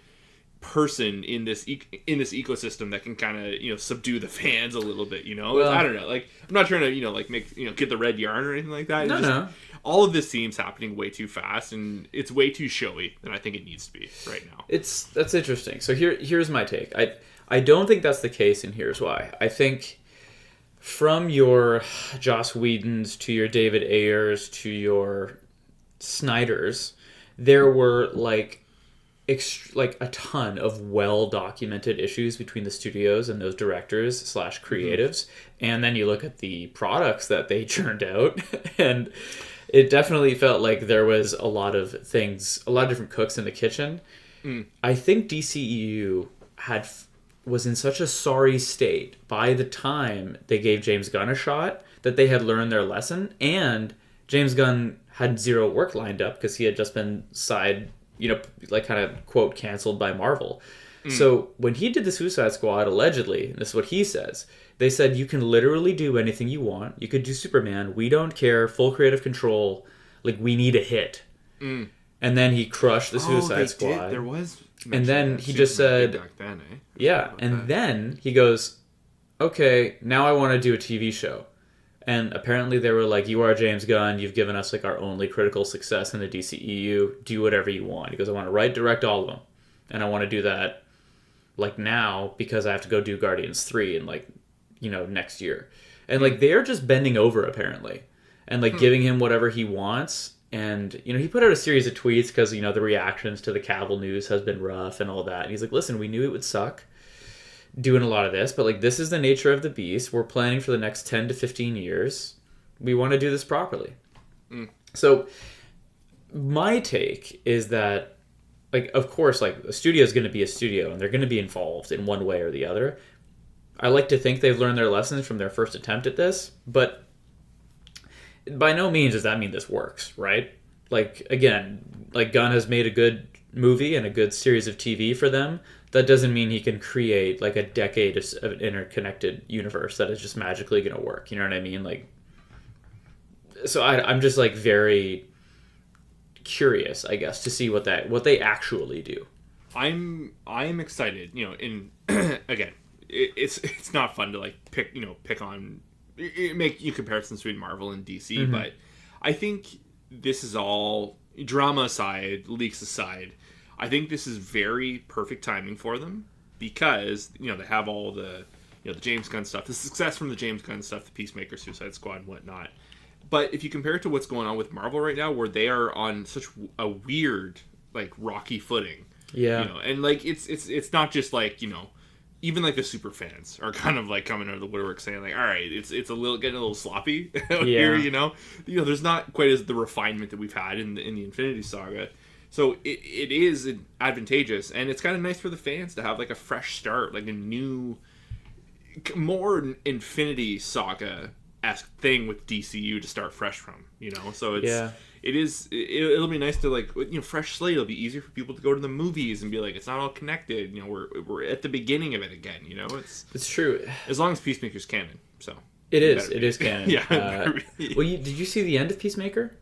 Speaker 3: person in this ecosystem that can kind of subdue the fans a little bit?
Speaker 1: Well,
Speaker 3: I don't know. Like, I'm not trying to like make get the red yarn or anything like that.
Speaker 1: No.
Speaker 3: All of this seems happening way too fast, and it's way too showy than I think it needs to be right now.
Speaker 1: That's interesting. So here's my take. I don't think that's the case, and here's why. I think from your Joss Whedons to your David Ayers to your Snyders, there were like a ton of well-documented issues between the studios and those directors / creatives. And then you look at the products that they churned out, and it definitely felt like there was a lot of different cooks in the kitchen. I think DCEU was in such a sorry state by the time they gave James Gunn a shot that they had learned their lesson, and James Gunn had zero work lined up because he had just been kind of quote canceled by Marvel. So when he did the Suicide Squad, allegedly, and this is what he says, they said you can literally do anything you want. You could do Superman. We don't care. Full creative control. Like, we need a hit. And then he crushed the Suicide Squad.
Speaker 3: There was.
Speaker 1: And then he just said,
Speaker 3: back then, eh?
Speaker 1: yeah. And then he goes, okay, now I want to do a TV show. And apparently they were like, you are James Gunn. You've given us like our only critical success in the DCEU. Do whatever you want. He goes, I want to write, direct all of them. And I want to do that like now because I have to go do Guardians 3 in like, next year. And like they're just bending over apparently and like giving him whatever he wants. And, he put out a series of tweets because, the reactions to the Cavill news has been rough and all that. And he's like, listen, we knew it would suck doing a lot of this, but like this is the nature of the beast. We're planning for the next 10 to 15 years. We want to do this properly. So my take is that, like, of course, like a studio is going to be a studio and they're going to be involved in one way or the other. I like to think they've learned their lessons from their first attempt at this, but by no means does that mean this works, right? Like, again, like Gunn has made a good movie and a good series of TV for them. That doesn't mean he can create like a decade of an interconnected universe that is just magically going to work. You know what I mean? Like, so I'm just like very curious, I guess, to see what they actually do.
Speaker 3: I'm excited. In again, it's not fun to like pick on make comparisons between Marvel and DC, but I think this is all drama aside, leaks aside. I think this is very perfect timing for them because they have all the the James Gunn stuff, the success from the James Gunn stuff, the Peacemaker, Suicide Squad, and whatnot. But if you compare it to what's going on with Marvel right now, where they are on such a weird like rocky footing, and like it's not just like even like the super fans are kind of like coming out of the woodwork saying like, all right, it's getting a little sloppy out here, there's not quite as the refinement that we've had in the Infinity Saga. So it is advantageous, and it's kind of nice for the fans to have like a fresh start, like a new, more Infinity Saga-esque thing with DCU to start fresh from, So it'll be nice to like, fresh slate. It'll be easier for people to go to the movies and be like, it's not all connected. We're at the beginning of it again.
Speaker 1: It's true.
Speaker 3: As long as Peacemaker's canon, so
Speaker 1: it is canon.
Speaker 3: Yeah.
Speaker 1: Well, did you see the end of Peacemaker?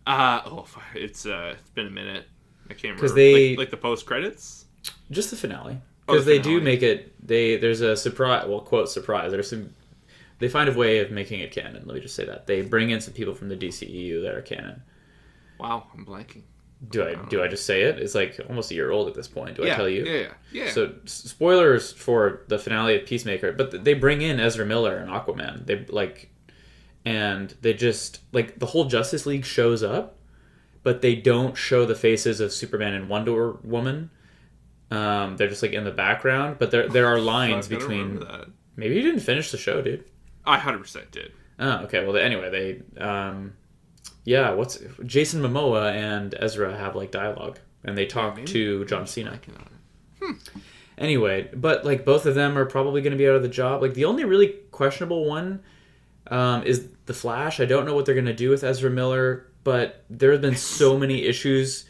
Speaker 3: It's been a minute. I can't remember.
Speaker 1: Because they
Speaker 3: like the post credits,
Speaker 1: just the finale. Because they do make it. There's a surprise. Well, quote surprise. There's some. They find a way of making it canon. Let me just say that they bring in some people from the DCEU that are canon.
Speaker 3: Wow, I'm blanking.
Speaker 1: Do I just say it? It's like almost a year old at this point. Do I tell you?
Speaker 3: Yeah.
Speaker 1: So spoilers for the finale of Peacemaker, but they bring in Ezra Miller and Aquaman. And they just like the whole Justice League shows up, but they don't show the faces of Superman and Wonder Woman. They're just like in the background, but there are lines between. That. Maybe you didn't finish the show, dude.
Speaker 3: I 100% did.
Speaker 1: Oh, okay. Well, anyway, what's Jason Momoa and Ezra have like dialogue, and they talk to John Cena. Anyway, but like both of them are probably going to be out of the job. Like the only really questionable one is the Flash. I don't know what they're going to do with Ezra Miller, but there have been so many issues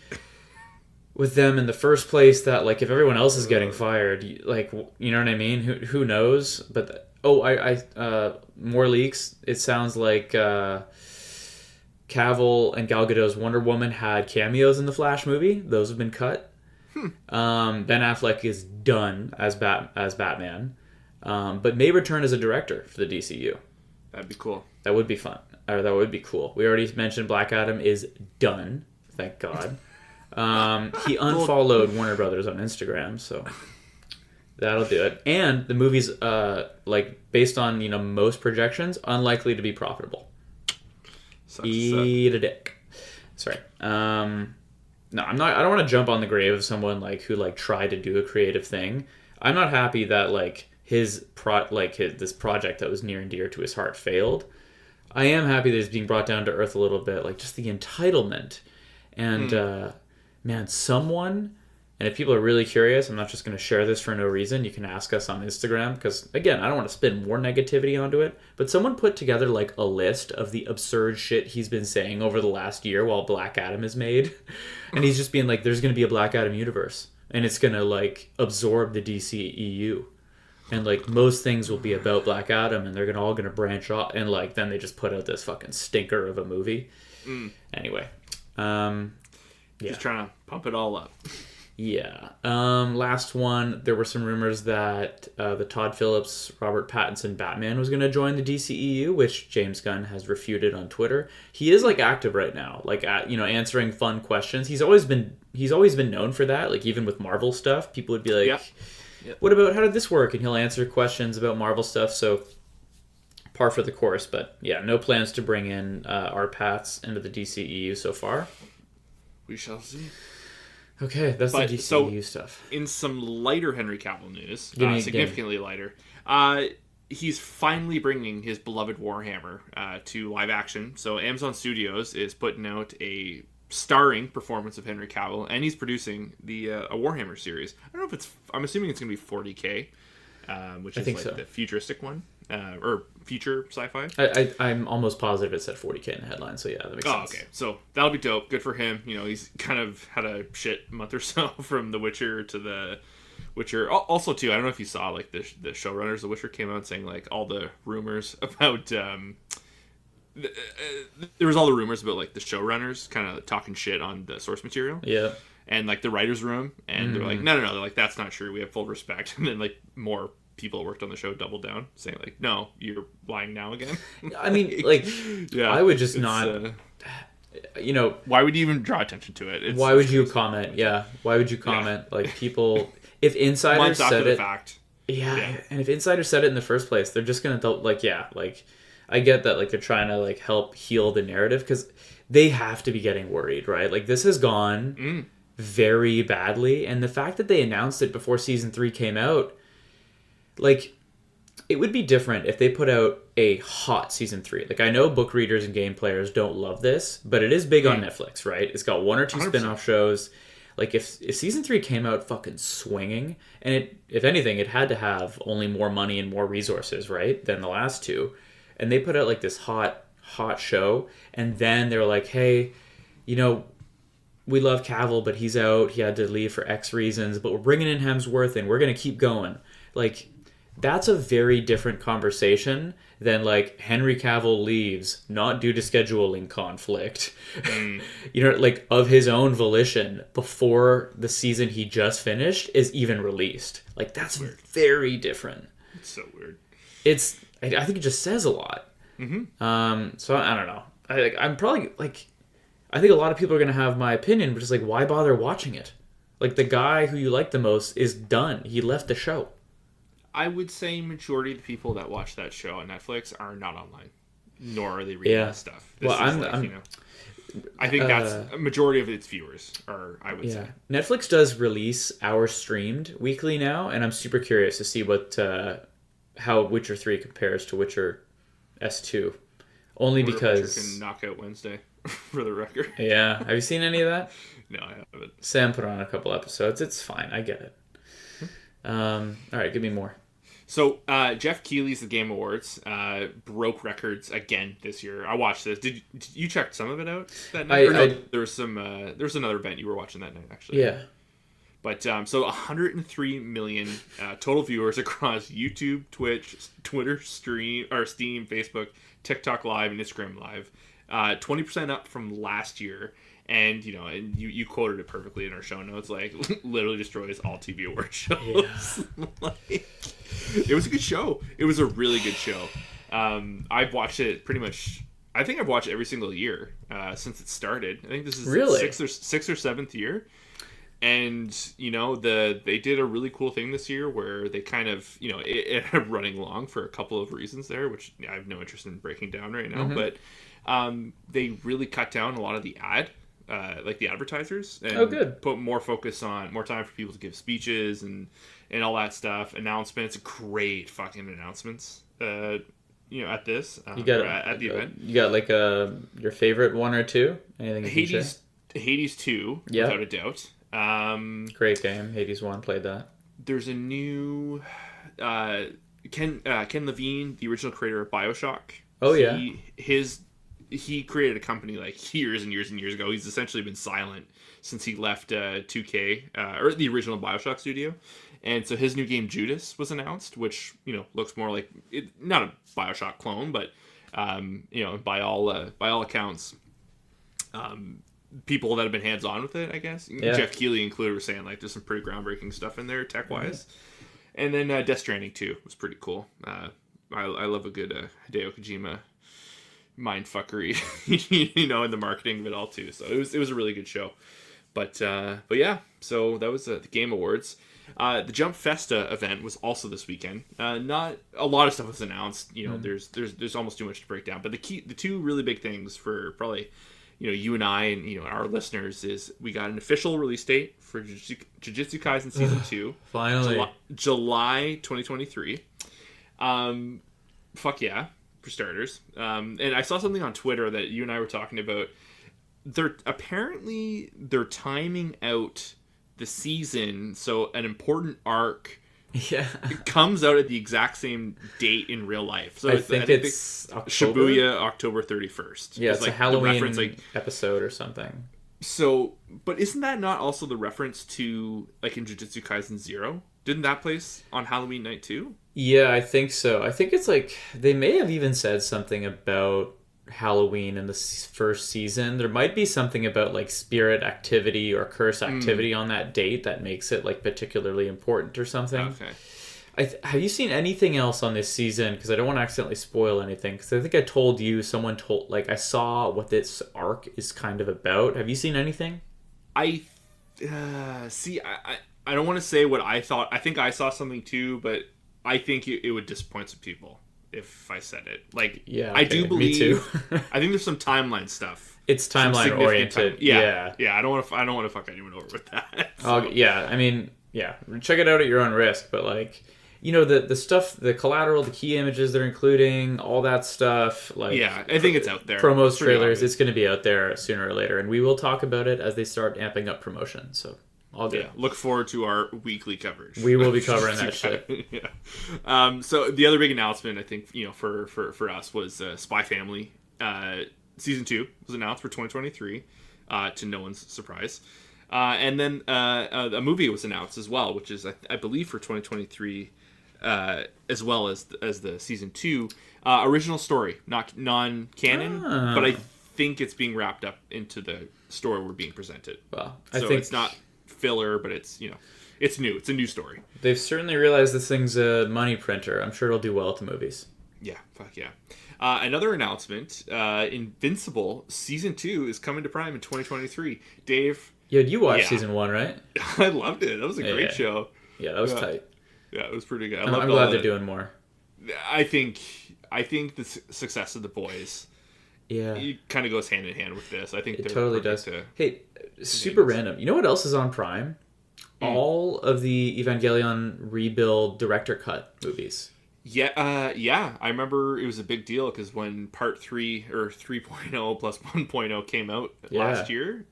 Speaker 1: with them in the first place that like if everyone else is getting fired, like you know what I mean? Who knows? But more leaks. It sounds like Cavill and Gal Gadot's Wonder Woman had cameos in the Flash movie. Those have been cut. Ben Affleck is done as Batman, but may return as a director for the DCU.
Speaker 3: That'd be cool.
Speaker 1: That would be fun. Or that would be cool. We already mentioned Black Adam is done. Thank God. He unfollowed Warner Brothers on Instagram, so that'll do it. And the movie's based on most projections, unlikely to be profitable. Eat a dick. Sorry. No, I'm not. I don't want to jump on the grave of someone who tried to do a creative thing. I'm not happy that this project that was near and dear to his heart failed. I am happy that he's being brought down to earth a little bit, just the entitlement. And man, someone, and if people are really curious, I'm not just going to share this for no reason. You can ask us on Instagram because, again, I don't want to spin more negativity onto it. But someone put together a list of the absurd shit he's been saying over the last year while Black Adam is made. And he's just being there's going to be a Black Adam universe. and it's gonna like absorb the DCEU, and like most things will be about Black Adam, and they're all gonna branch off, and like then they just put out this fucking stinker of a movie. Anyway,
Speaker 3: just trying to pump it all up.
Speaker 1: Yeah. Last one, there were some rumors that the Todd Phillips, Robert Pattinson Batman was going to join the DCEU, which James Gunn has refuted on Twitter. He is like active right now, like answering fun questions. He's always been known for that. Like even with Marvel stuff, people would be like,
Speaker 3: Yep.
Speaker 1: "What about how did this work?" And he'll answer questions about Marvel stuff. So par for the course. But yeah, no plans to bring in our Pats into the DCEU so far.
Speaker 3: We shall see.
Speaker 1: Okay, that's the DCEU stuff.
Speaker 3: In some lighter Henry Cavill news, significantly lighter, he's finally bringing his beloved Warhammer to live action. So Amazon Studios is putting out a starring performance of Henry Cavill, and he's producing a Warhammer series. I don't know if I'm assuming it's going to be 40K, which is like the futuristic one, or future sci-fi.
Speaker 1: I'm almost positive it said 40K in the headline, so yeah, that makes sense. Okay.
Speaker 3: So that'll be dope. Good for him. You know, he's kind of had a shit month or so from The Witcher to The Witcher. Also, too, I don't know if you saw, like, the showrunners of The Witcher came out saying, like, all the rumors about... there was all the rumors about, like, the showrunners kind of talking shit on the source material.
Speaker 1: Yeah.
Speaker 3: And, like, the writer's room. And they're like, no. They're like, that's not true. We have full respect. And then, like, more people who worked on the show doubled down, saying like, no, you're lying now again.
Speaker 1: I mean, like, I would just not,
Speaker 3: why would you even draw attention to it?
Speaker 1: Why would you comment? Yeah. Why would you comment? Yeah. Like, people, if insiders said it, fact. Yeah. And if insiders said it in the first place, they're just going to, like, I get that, like, they're trying to, like, help heal the narrative, because they have to be getting worried, right? Like, this has gone very badly, and the fact that they announced it before season 3 came out, like, it would be different if they put out a hot season 3. Like, I know book readers and game players don't love this, but it is big on Netflix, right? It's got 1 or 2 spin-off shows. Like, if season 3 came out fucking swinging, and it, if anything, it had to have only more money and more resources, right, than the last 2, and they put out, like, this hot show, and then they were like, hey, we love Cavill, but he's out. He had to leave for X reasons, but we're bringing in Hemsworth, and we're going to keep going. Like, that's a very different conversation than, like, Henry Cavill leaves, not due to scheduling conflict, like, of his own volition before the season he just finished is even released. Like, that's very different.
Speaker 3: It's so weird.
Speaker 1: I think it just says a lot. So I don't know. I'm probably, like, I think a lot of people are going to have my opinion, but it's like, why bother watching it? Like, the guy who you like the most is done. He left the show.
Speaker 3: I would say majority of the people that watch that show on Netflix are not online, nor are they reading that stuff. I think that's a majority of its viewers are, I would say.
Speaker 1: Netflix does release Hour Streamed weekly now, and I'm super curious to see how Witcher 3 compares to Witcher S2. Only because...
Speaker 3: Witcher can knock out Wednesday, for the record.
Speaker 1: Yeah. Have you seen any of that?
Speaker 3: No, I haven't.
Speaker 1: Sam put on a couple episodes. It's fine. I get it. All right, give me more.
Speaker 3: So, Jeff Keighley's The Game Awards broke records again this year. I watched this. Did you check some of it out that night? There was another event you were watching that night, actually.
Speaker 1: Yeah.
Speaker 3: But, so 103 million total viewers across YouTube, Twitch, Twitter, Steam, Facebook, TikTok Live, and Instagram Live. 20% up from last year. And, and you quoted it perfectly in our show notes, like, literally destroys all TV award shows. Yeah. It was a good show. It was a really good show. I've watched it pretty much, I think I've watched it every single year since it started. I think this is
Speaker 1: really?
Speaker 3: sixth or seventh year. And, they did a really cool thing this year where they kind of, it had running long for a couple of reasons there, which I have no interest in breaking down right now. But they really cut down a lot of the the advertisers, and put more focus on more time for people to give speeches and all that stuff, announcements, great fucking announcements, at this, at the event. You got,
Speaker 1: like, your favorite one or two? Anything you can share?
Speaker 3: Hades 2, without a doubt.
Speaker 1: Great game. Hades 1, played that.
Speaker 3: There's a new, Ken Levine, the original creator of BioShock.
Speaker 1: Oh, yeah.
Speaker 3: His he created a company like years and years and years ago. He's essentially been silent since he left 2K or the original BioShock studio. And so his new game Judas was announced, which looks more like not a BioShock clone, but by all accounts, people that have been hands on with it, I guess. Yeah. Jeff Keighley included were saying like there's some pretty groundbreaking stuff in there tech wise. Mm-hmm. And then Death Stranding 2 was pretty cool. I love a good Hideo Kojima mindfuckery, in the marketing of it all too. So it was a really good show. But yeah, so that was the Game Awards. The Jump Festa event was also this weekend. Not a lot of stuff was announced. There's almost too much to break down. But the two really big things for probably you and I and our listeners is we got an official release date for Jujutsu Kaisen Season 2.
Speaker 1: Finally,
Speaker 3: July 2023. Fuck yeah, for starters. And I saw something on Twitter that you and I were talking about. They're timing out the season, so an important arc comes out at the exact same date in real life. So
Speaker 1: I think it's
Speaker 3: Shibuya, October 31st.
Speaker 1: Yeah, it's a Halloween episode or something.
Speaker 3: So, but isn't that not also the reference to like in Jujutsu Kaisen 0? Didn't that place on Halloween night too?
Speaker 1: Yeah, I think so. I think it's like they may have even said something about Halloween in the first season. There might be something about like spirit activity or curse activity on that date that makes it like particularly important or something.
Speaker 3: Okay.
Speaker 1: Have you seen anything else on this season? Because I don't want to accidentally spoil anything. Because I think I told you, someone told, like I saw what this arc is kind of about. Have you seen anything?
Speaker 3: I don't want to say what I thought. I think I saw something too, but I think it would disappoint some people if I said it. Like, yeah, okay. I do believe. Me too. I think there's some timeline stuff.
Speaker 1: It's timeline oriented.
Speaker 3: Yeah. I don't want to fuck anyone over with that.
Speaker 1: So. Yeah. I mean, yeah. Check it out at your own risk. But like, the stuff, the collateral, the key images they're including, all that stuff. Like,
Speaker 3: yeah, I think it's out there.
Speaker 1: Promos, trailers. It's going to be out there sooner or later, and we will talk about it as they start amping up promotion. So. All good.
Speaker 3: Yeah, look forward to our weekly coverage.
Speaker 1: We will be covering that shit.
Speaker 3: Yeah. So the other big announcement, I think, for us was Spy Family season 2 was announced for 2023, to no one's surprise. And then a movie was announced as well, which is I believe for 2023, as well as the season 2 original story, not non-canon, but I think it's being wrapped up into the story we're being presented.
Speaker 1: Well,
Speaker 3: I think it's not filler, but it's it's new. It's a new story.
Speaker 1: They've certainly realized this thing's a money printer. I'm sure it'll do well at the movies.
Speaker 3: Yeah, fuck yeah. Another announcement: Invincible season 2 is coming to Prime in 2023. Dave,
Speaker 1: you watched season 1, right?
Speaker 3: I loved it. That was a great show.
Speaker 1: Yeah, that was tight.
Speaker 3: Yeah, it was pretty good.
Speaker 1: I'm glad they're doing more.
Speaker 3: I think the success of The Boys.
Speaker 1: Yeah,
Speaker 3: it kind of goes hand in hand with this. I think
Speaker 1: it totally does. Hey, super random. You know what else is on Prime? All of the Evangelion Rebuild director cut movies.
Speaker 3: Yeah. I remember it was a big deal because when Part 3 or 3.0 plus 1.0 came out last year,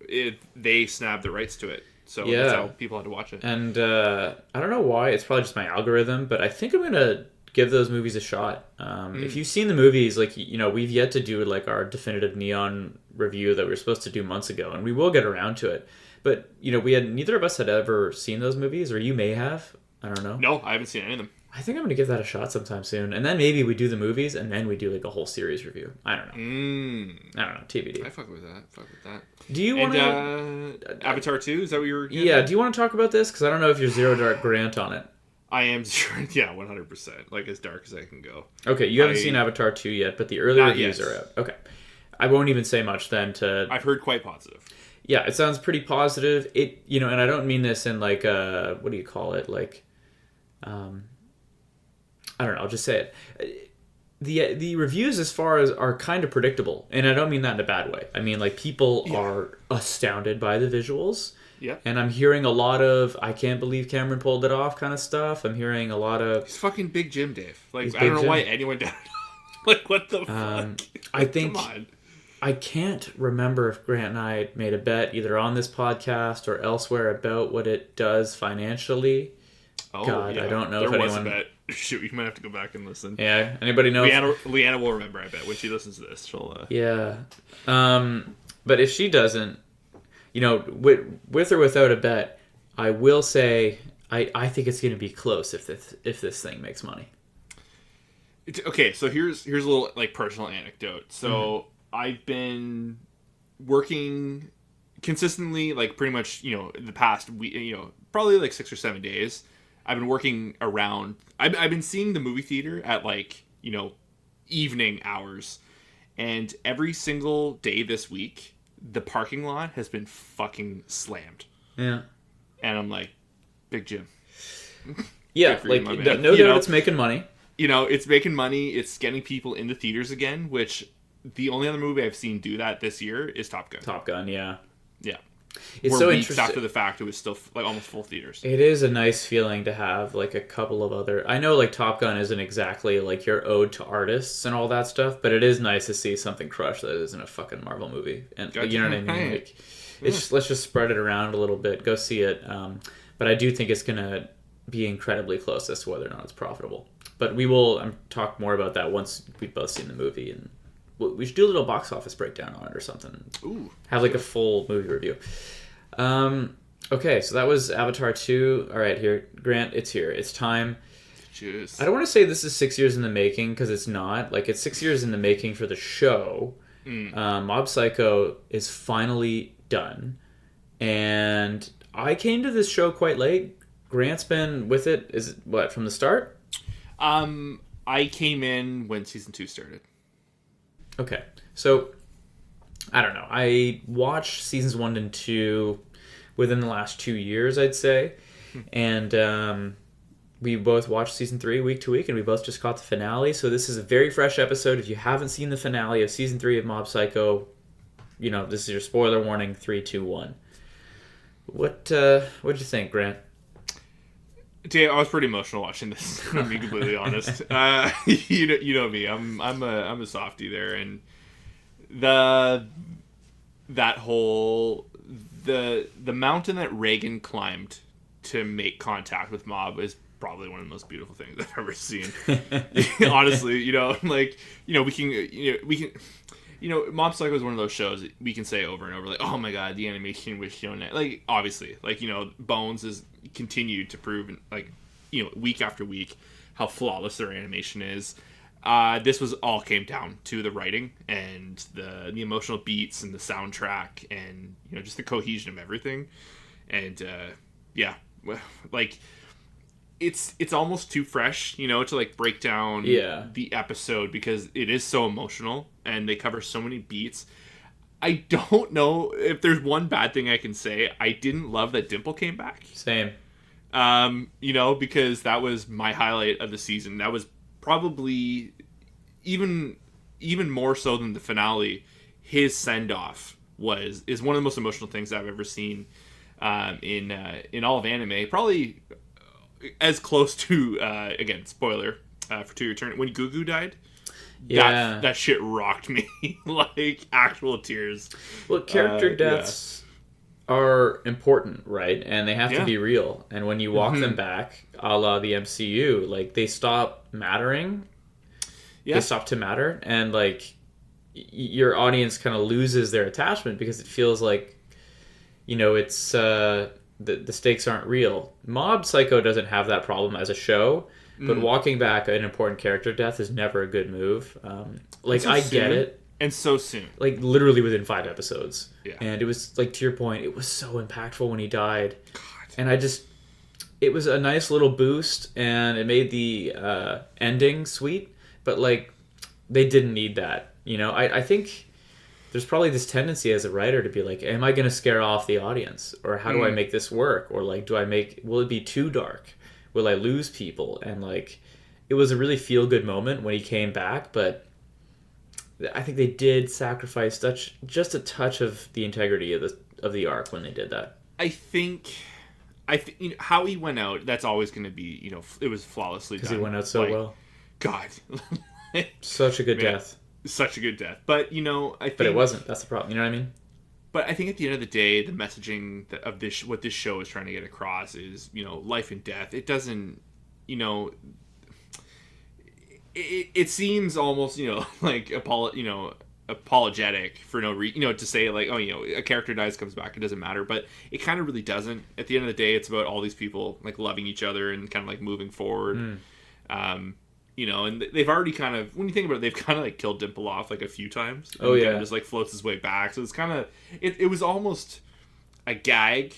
Speaker 3: they snapped the rights to it. So that's how people had to watch it.
Speaker 1: And I don't know why. It's probably just my algorithm, but I think I'm gonna give those movies a shot. If you've seen the movies, like, we've yet to do like our definitive Neon review that we were supposed to do months ago, and we will get around to it. But, neither of us had ever seen those movies, or you may have. I don't know.
Speaker 3: No, I haven't seen any of them.
Speaker 1: I think I'm going to give that a shot sometime soon. And then maybe we do the movies, and then we do like a whole series review. I don't know. I don't know. TBD.
Speaker 3: I fuck with that.
Speaker 1: Do you want to...
Speaker 3: Avatar 2? Is that what you were...
Speaker 1: Yeah, do you want to talk about this? Because I don't know if you're Zero Dark Grant on it.
Speaker 3: I am sure, 100%. Like, as dark as I can go.
Speaker 1: Okay, you haven't seen Avatar 2 yet, but the early reviews are out. Okay. I won't even say much then to...
Speaker 3: I've heard quite positive.
Speaker 1: Yeah, it sounds pretty positive. It, and I don't mean this in like, what do you call it? Like, I don't know, I'll just say it. The reviews as far as are kind of predictable, and I don't mean that in a bad way. I mean, like, people are astounded by the visuals.
Speaker 3: Yeah.
Speaker 1: And I'm hearing a lot of, I can't believe Cameron pulled it off kind of stuff. I'm hearing a lot of...
Speaker 3: He's fucking Big Jim, Dave. Like, I don't know why anyone doubted him. Like, what the fuck?
Speaker 1: I think... Come on. I can't remember if Grant and I made a bet either on this podcast or elsewhere about what it does financially.
Speaker 3: Oh,
Speaker 1: God, I don't know if anyone
Speaker 3: Shoot, you might have to go back and listen.
Speaker 1: Yeah. Anybody know?
Speaker 3: Leanna will remember. I bet when she listens to this, she'll.
Speaker 1: Yeah. But if she doesn't, with or without a bet, I will say I think it's going to be close if this thing makes money.
Speaker 3: Okay, so here's a little like personal anecdote. So I've been working consistently, like pretty much the past week, probably like 6 or 7 days. I've been working around. I've been seeing the movie theater at like evening hours, and every single day this week, the parking lot has been fucking slammed.
Speaker 1: Yeah,
Speaker 3: and I'm like, Big Jim.
Speaker 1: Yeah, like no doubt it's making money.
Speaker 3: It's making money. It's getting people into theaters again, which the only other movie I've seen do that this year is Top Gun.
Speaker 1: Top Gun, yeah.
Speaker 3: Yeah.
Speaker 1: It's so
Speaker 3: weeks
Speaker 1: interesting.
Speaker 3: After the fact, it was still like almost full theaters.
Speaker 1: It is a nice feeling to have like a couple of other. I know like Top Gun isn't exactly like your ode to artists and all that stuff, but it is nice to see something crush that isn't a fucking Marvel movie. And you know what I mean? Like, let's just spread it around a little bit. Go see it. But I do think it's gonna be incredibly close as to whether or not it's profitable. But we will talk more about that once we've both seen the movie, and we should do a little box office breakdown on it or something.
Speaker 3: Ooh,
Speaker 1: have like a full movie review. Okay, so that was Avatar 2. All right, here, Grant, it's here. It's time.
Speaker 3: Jeez.
Speaker 1: I don't want to say this is 6 years in the making, because it's not. Like, it's 6 years in the making for the show. Mob Psycho is finally done. And I came to this show quite late. Grant's been with it, is it, what, from the start?
Speaker 3: I came in when season 2 started.
Speaker 1: Okay, so I don't know. I watched seasons 1 and 2 within the last 2 years, I'd say. And we both watched season 3 week to week, and we both just caught the finale. So this is a very fresh episode. If you haven't seen the finale of season 3 of Mob Psycho, this is your spoiler warning. 3, 2, 1. What'd you think, Grant?
Speaker 3: Dave, I was pretty emotional watching this. To be completely honest, you know me. I'm a softie there, and the mountain that Reagan climbed to make contact with Mob is probably one of the most beautiful things I've ever seen. Honestly, we can. Mob Psycho is one of those shows that we can say over and over, like, oh my god, the animation was shown that. Like, obviously, like, Bones has continued to prove, like, week after week how flawless their animation is. This was all came down to the writing and the emotional beats and the soundtrack and, just the cohesion of everything. And, yeah, like, it's almost too fresh, to like break down the episode because it is so emotional and they cover so many beats. I don't know if there's one bad thing I can say. I didn't love that Dimple came back.
Speaker 1: Same.
Speaker 3: Because that was my highlight of the season. That was probably even more so than the finale. His send off is one of the most emotional things I've ever seen in all of anime. Probably as close to again, spoiler for To Your Turn, when Gugu died.
Speaker 1: Yeah,
Speaker 3: that shit rocked me. Like actual tears.
Speaker 1: Well, character deaths are important, right? And they have to be real. And when you walk them back, a la the MCU, like they stop mattering. Yeah. They stop to matter, and like your audience kind of loses their attachment because it feels like, it's the stakes aren't real. Mob Psycho doesn't have that problem as a show. But walking back an important character death is never a good move. I get it.
Speaker 3: And so soon.
Speaker 1: Like, literally within 5 episodes.
Speaker 3: Yeah.
Speaker 1: And it was, like, to your point, it was so impactful when he died.
Speaker 3: God.
Speaker 1: And it was a nice little boost, and it made the ending sweet. But, like, they didn't need that. I think there's probably this tendency as a writer to be like, am I going to scare off the audience? Or how do I make this work? Or, like, will it be too dark? Will I lose people? And like, it was a really feel good moment when he came back, but I think they did sacrifice just a touch of the integrity of the arc when they did that.
Speaker 3: I think how he went out. That's always going to be it was flawlessly done.
Speaker 1: Because he went out so well.
Speaker 3: God,
Speaker 1: such a good death.
Speaker 3: Such a good death. But I think.
Speaker 1: But it wasn't. That's the problem. You know what I mean?
Speaker 3: But I think at the end of the day, the messaging of this, what this show is trying to get across is, life and death. It doesn't, it seems almost, like apologetic for no reason, to say like, oh, a character dies, comes back, it doesn't matter, but it kind of really doesn't. At the end of the day, it's about all these people like loving each other and kind of like moving forward. And they've already kind of, when you think about it, they've kind of like killed Dimple off like a few times.
Speaker 1: Oh yeah,
Speaker 3: just like floats his way back. So it's kind of, it was almost a gag,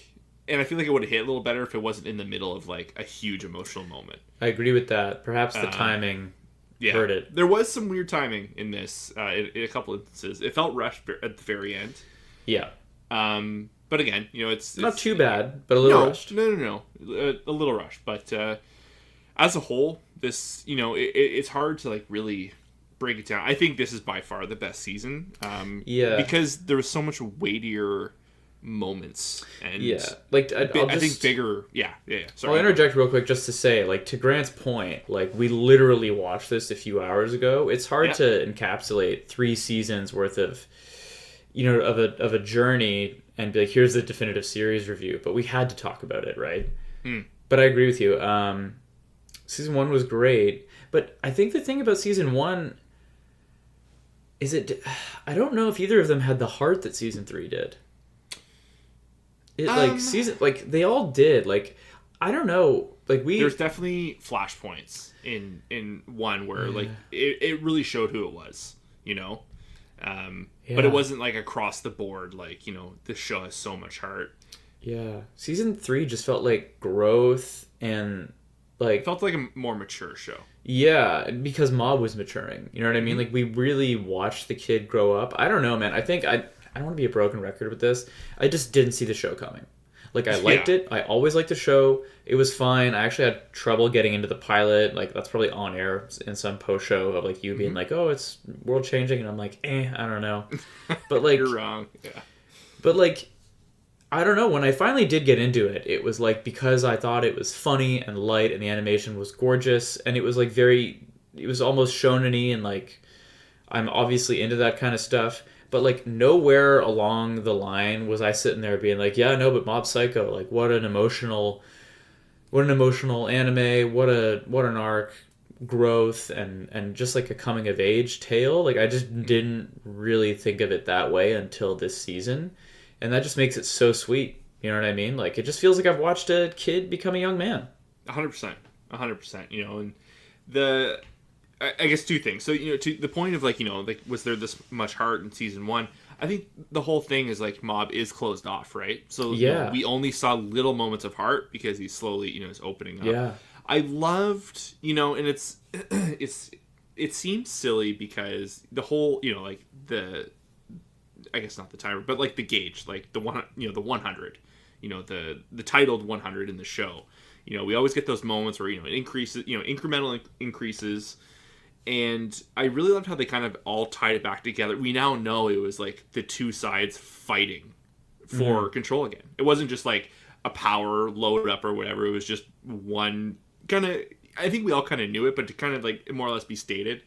Speaker 3: and I feel like it would have hit a little better if it wasn't in the middle of like a huge emotional moment.
Speaker 1: I agree with that. Perhaps the timing hurt it.
Speaker 3: There was some weird timing in this, in a couple instances. It felt rushed at the very end.
Speaker 1: Yeah.
Speaker 3: But again, it's
Speaker 1: not too bad, but a little rushed.
Speaker 3: No. A little rushed, but as a whole, this, it's hard to like really break it down. I think this is by far the best season. Because there was so much weightier moments, and
Speaker 1: like
Speaker 3: I think bigger. Sorry,
Speaker 1: I'll interject real quick just to say, like, to Grant's point, like, we literally watched this a few hours ago. It's hard to encapsulate 3 seasons worth of of a journey and be like, here's the definitive series review, but we had to talk about it, right? But I agree with you. Season 1 was great, but I think the thing about season 1 is I don't know if either of them had the heart that season 3 did. They all did. Like, I don't know. Like,
Speaker 3: there's definitely flashpoints in 1 where like it really showed who it was, but it wasn't like across the board. Like, this show has so much heart.
Speaker 1: Yeah, season 3 just felt like growth and like
Speaker 3: it felt like a more mature show.
Speaker 1: Yeah, because Mob was maturing. You know what I mean? Like, we really watched the kid grow up. I don't know, man. I think I don't want to be a broken record with this. I just didn't see the show coming. Like, I liked it. I always liked the show. It was fine. I actually had trouble getting into the pilot. Like, that's probably on air in some post show of like you being like, oh, it's world changing, and I'm like, I don't know. But like,
Speaker 3: you're wrong. Yeah. But
Speaker 1: like, I don't know. When I finally did get into it, it was like because I thought it was funny and light, and the animation was gorgeous, and it was like it was almost shonen-y, and like I'm obviously into that kind of stuff. But like nowhere along the line was I sitting there being like, yeah, no, but Mob Psycho, like what an emotional anime, what an arc, growth, and just like a coming of age tale. Like, I just didn't really think of it that way until this season, and that just makes it so sweet. You know what I mean? Like, it just feels like I've watched a kid become a young man.
Speaker 3: 100%. And I guess 2 things. So, to the point of like, like, was there this much heart in season 1? I think the whole thing is like Mob is closed off, right? So we only saw little moments of heart because he's slowly, is opening up.
Speaker 1: Yeah.
Speaker 3: I loved, and it seems silly because the whole, like I guess not the timer, but like the gauge, like the 100, the titled 100 in the show. We always get those moments where, it increases, incremental increases. And I really loved how they kind of all tied it back together. We now know it was like the 2 sides fighting for control again. It wasn't just like a power load up or whatever. It was just one kind of, I think we all kind of knew it, but to kind of like more or less be stated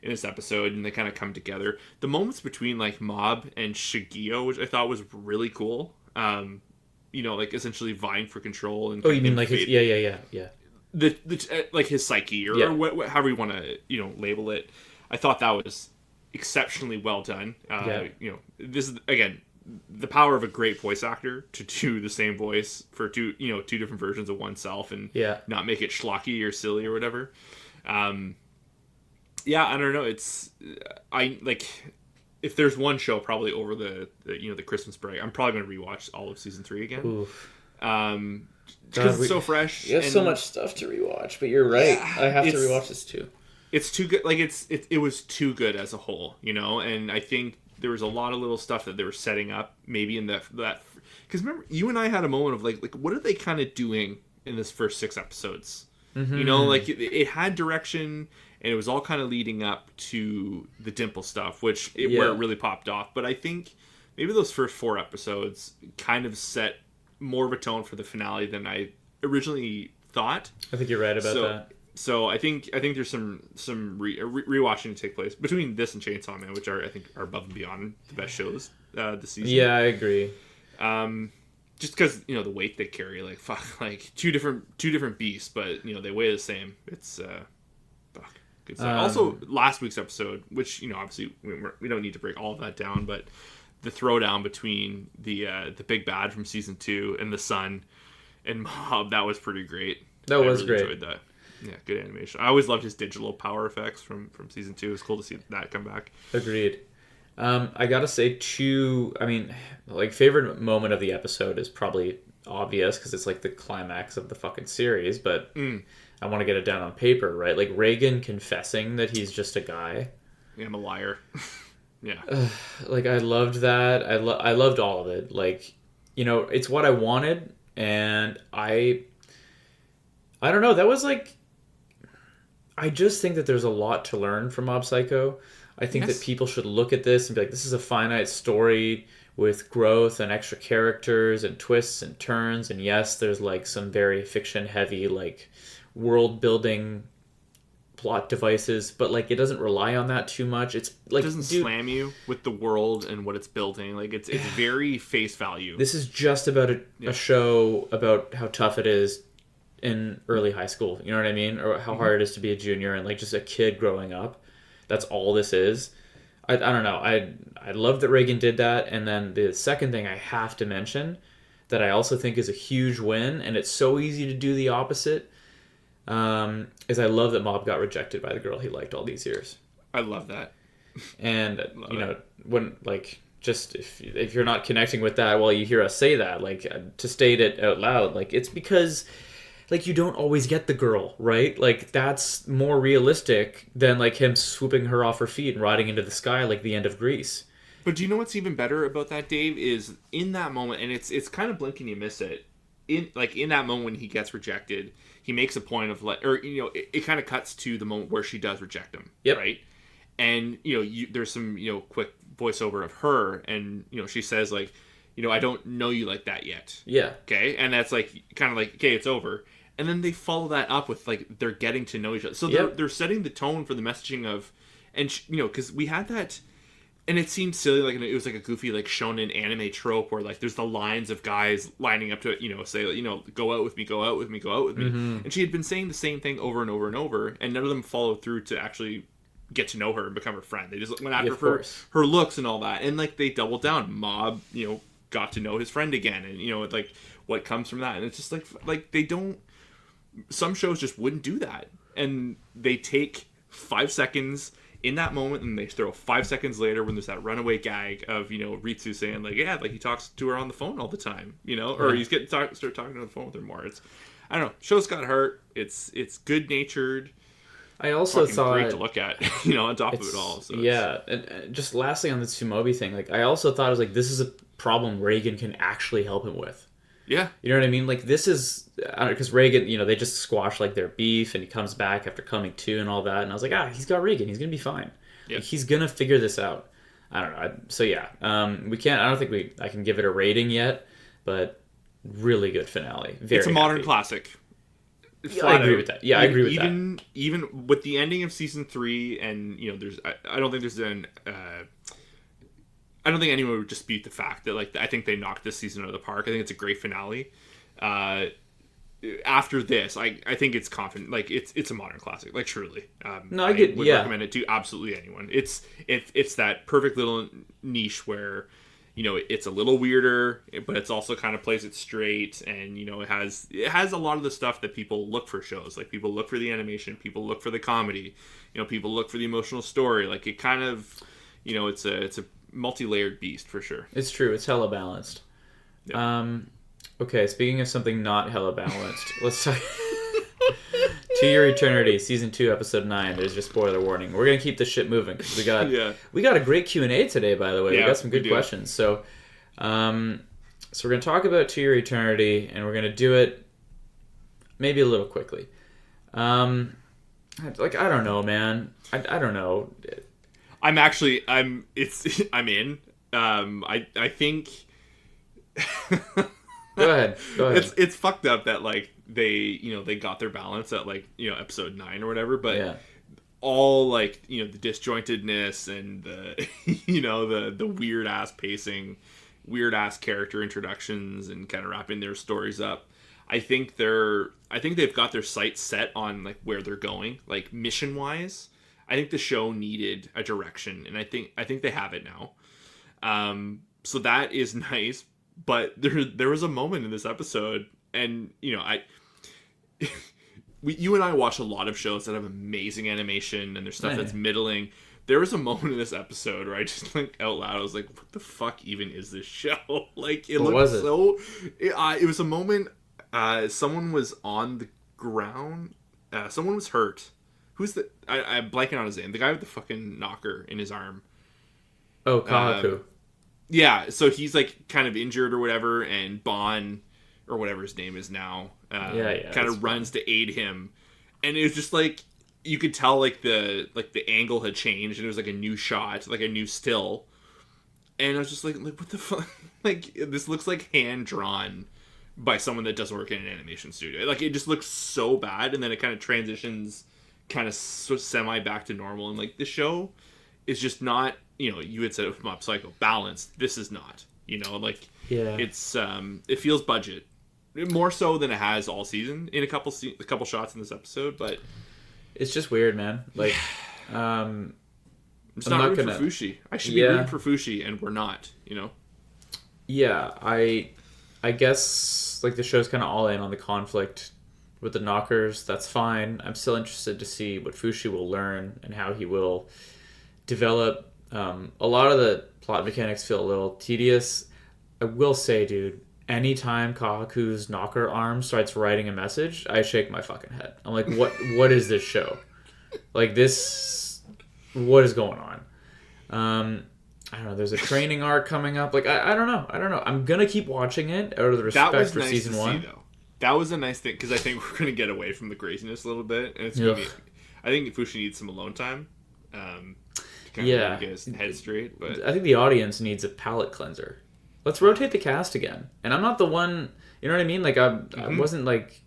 Speaker 3: in this episode, and they kind of come together. The moments between like Mob and Shigeo, which I thought was really cool. Like essentially vying for control. And
Speaker 1: you mean like his, yeah.
Speaker 3: The like his psyche or what, however you want to label it. I thought that was exceptionally well done. This is again the power of a great voice actor to do the same voice for 2 different versions of oneself and not make it schlocky or silly or whatever. I don't know. It's I like if there's one show probably over the Christmas break, I'm probably going to rewatch all of season 3 again.
Speaker 1: Oof.
Speaker 3: Because it's so fresh.
Speaker 1: You have so much stuff to rewatch, but you're right. I have to rewatch this too.
Speaker 3: It's too good. Like it was too good as a whole, and I think there was a lot of little stuff that they were setting up maybe in that because remember you and I had a moment of like what are they kind of doing in this first 6 episodes? Like it had direction, and it was all kind of leading up to the Dimple stuff, where it really popped off. But I think maybe those first 4 episodes kind of set more of a tone for the finale than I originally thought.
Speaker 1: I think you're right about that.
Speaker 3: So I think there's some rewatching to take place between this and Chainsaw Man, which I think are above and beyond the best shows this season.
Speaker 1: Yeah, I agree.
Speaker 3: Just because the weight they carry, like fuck, like two different beasts, but they weigh the same. It's fuck. good stuff. Also, last week's episode, which, you know, obviously we don't need to break all of that down, but the throwdown between the big bad from season 2 and the Sun and Mob, that was pretty great.
Speaker 1: That was great.
Speaker 3: Enjoyed that. Yeah, good animation. I always loved his digital power effects from season 2. It was cool to see that come back.
Speaker 1: Agreed. I gotta say, favorite moment of the episode is probably obvious because it's like the climax of the fucking series, but I want to get it down on paper, right? Like Reagan confessing that he's just a guy.
Speaker 3: Yeah, I'm a liar. Yeah.
Speaker 1: Like, I loved that. I loved all of it. Like, you know, it's what I wanted, and I don't know, that was like, I just think that there's a lot to learn from Mob Psycho. I think that people should look at this and be like, this is a finite story with growth and extra characters and twists and turns. And yes, there's like some very fiction heavy, like world building plot devices, but like it doesn't rely on that too much. It's like,
Speaker 3: it doesn't slam you with the world and what it's building. Like it's very face value.
Speaker 1: This is just about a show about how tough it is in early high school. You know what I mean? Or how hard it is to be a junior and like just a kid growing up. That's all this is. I don't know. I love that Reagan did that. And then the second thing I have to mention that I also think is a huge win, and it's so easy to do the opposite, is I love that Mob got rejected by the girl he liked all these years.
Speaker 3: I love that.
Speaker 1: And, when, like, just if you're not connecting with that while you hear us say that, like, to state it out loud, like, it's because, like, you don't always get the girl, right? Like, that's more realistic than, like, him swooping her off her feet and riding into the sky like the end of Grease.
Speaker 3: But do you know what's even better about that, Dave? Is in that moment, and it's kind of blink and you miss it. In that moment when he gets rejected, he makes a point of like, or you know, it kind of cuts to the moment where she does reject him, right? And you know, there's some quick voiceover of her, and she says like, I don't know you like that yet.
Speaker 1: Yeah.
Speaker 3: Okay, and that's like kind of like, okay, it's over. And then they follow that up with like they're getting to know each other. So they're setting the tone for the messaging of, and because we had that. And it seemed silly, like it was like a goofy, like shonen anime trope where like there's the lines of guys lining up to say, go out with me, go out with me, go out with me.
Speaker 1: Mm-hmm.
Speaker 3: And she had been saying the same thing over and over and over, and none of them followed through to actually get to know her and become her friend. They just went after her looks and all that, and like they doubled down. Mob, got to know his friend again, and like what comes from that, and it's just like they don't. Some shows just wouldn't do that, and they take 5 seconds. In that moment, and they throw 5 seconds later when there's that runaway gag of Ritsu saying like he talks to her on the phone all the time, or he's start talking on the phone with her more. It's I don't know. Show's got hurt. It's good natured.
Speaker 1: I also thought
Speaker 3: great to look at, on top of it all. So
Speaker 1: yeah, and just lastly on the Tsumobi thing, like I also thought it was like this is a problem Reagan can actually help him with.
Speaker 3: Yeah.
Speaker 1: You know what I mean? Like, this is... Because Reagan, they just squash, like, their beef, and he comes back after coming to and all that. And I was like, he's got Reagan. He's going to be fine.
Speaker 3: Yeah.
Speaker 1: Like, he's going to figure this out. I don't know. So, yeah. We can't... I don't think I can give it a rating yet, but really good finale.
Speaker 3: It's a modern classic.
Speaker 1: I agree with that. Yeah, I agree with that.
Speaker 3: Even with the ending of Season 3, and, there's... I don't think there's an... I don't think anyone would dispute the fact that, like, I think they knocked this season out of the park. I think it's a great finale. After this, I think it's confident. Like, it's a modern classic. Like, truly. I would recommend it to absolutely anyone. It's that perfect little niche where, it's a little weirder, but it's also kind of plays it straight, and it has a lot of the stuff that people look for shows. Like, people look for the animation, people look for the comedy, people look for the emotional story. Like, it kind of, it's a multi-layered beast for sure.
Speaker 1: It's true. It's hella balanced. Yep. Okay, speaking of something not hella balanced, let's talk To Your Eternity, Season 2, Episode 9. There's your spoiler warning. We're going to keep this shit moving because we got a great Q&A today, by the way. We got some good questions. So we're going to talk about To Your Eternity, and we're going to do it maybe a little quickly. I don't know, man. I don't know.
Speaker 3: I'm in. I think.
Speaker 1: Go ahead.
Speaker 3: It's fucked up that like they got their balance at like episode 9 or whatever, but all like the disjointedness and the the weird ass pacing, weird ass character introductions, and kind of wrapping their stories up. I think they've got their sights set on like where they're going, like mission wise. I think the show needed a direction, and I think they have it now. So that is nice. But there was a moment in this episode, and you and I watch a lot of shows that have amazing animation, and there's stuff that's middling. There was a moment in this episode where I just out loud, I was like, "What the fuck even is this show?" Like it looked so. It was a moment. Someone was on the ground. Someone was hurt. Who's the? I'm blanking on his name. The guy with the fucking knocker in his arm.
Speaker 1: Oh, Kahaku.
Speaker 3: Yeah, so he's like kind of injured or whatever, and Bon, or whatever his name is now, kind of runs to aid him, and it was just like you could tell like the angle had changed, and it was like a new shot, like a new still, and I was just like what the fuck, like this looks like hand drawn by someone that doesn't work in an animation studio. Like it just looks so bad, and then it kind of transitions, kind of semi back to normal, and like the show is just not. You had said it with Mob Psycho, balanced. This is not. It's it feels budget more so than it has all season in a couple shots in this episode, but
Speaker 1: it's just weird, man. Like,
Speaker 3: I'm not rooting for Fushi. I should be rooting for Fushi, and we're not.
Speaker 1: Yeah, I guess like the show's kind of all in on the conflict with the knockers. That's fine. I'm still interested to see what Fushi will learn and how he will develop. A lot of the plot mechanics feel a little tedious. I will say, dude, anytime Kahaku's knocker arm starts writing a message, I shake my fucking head. I'm like, what is this show? Like this, what is going on? I don't know. There's a training arc coming up. Like, I don't know. I'm going to keep watching it out of the respect for season one.
Speaker 3: Though. That was a nice thing, because I think we're going to get away from the craziness a little bit. And it's going to be, I think Fushi needs some alone time. Get his head straight, but
Speaker 1: I think the audience needs a palate cleanser. Let's rotate the cast again. And I'm not the one, you know what I mean? Like I wasn't like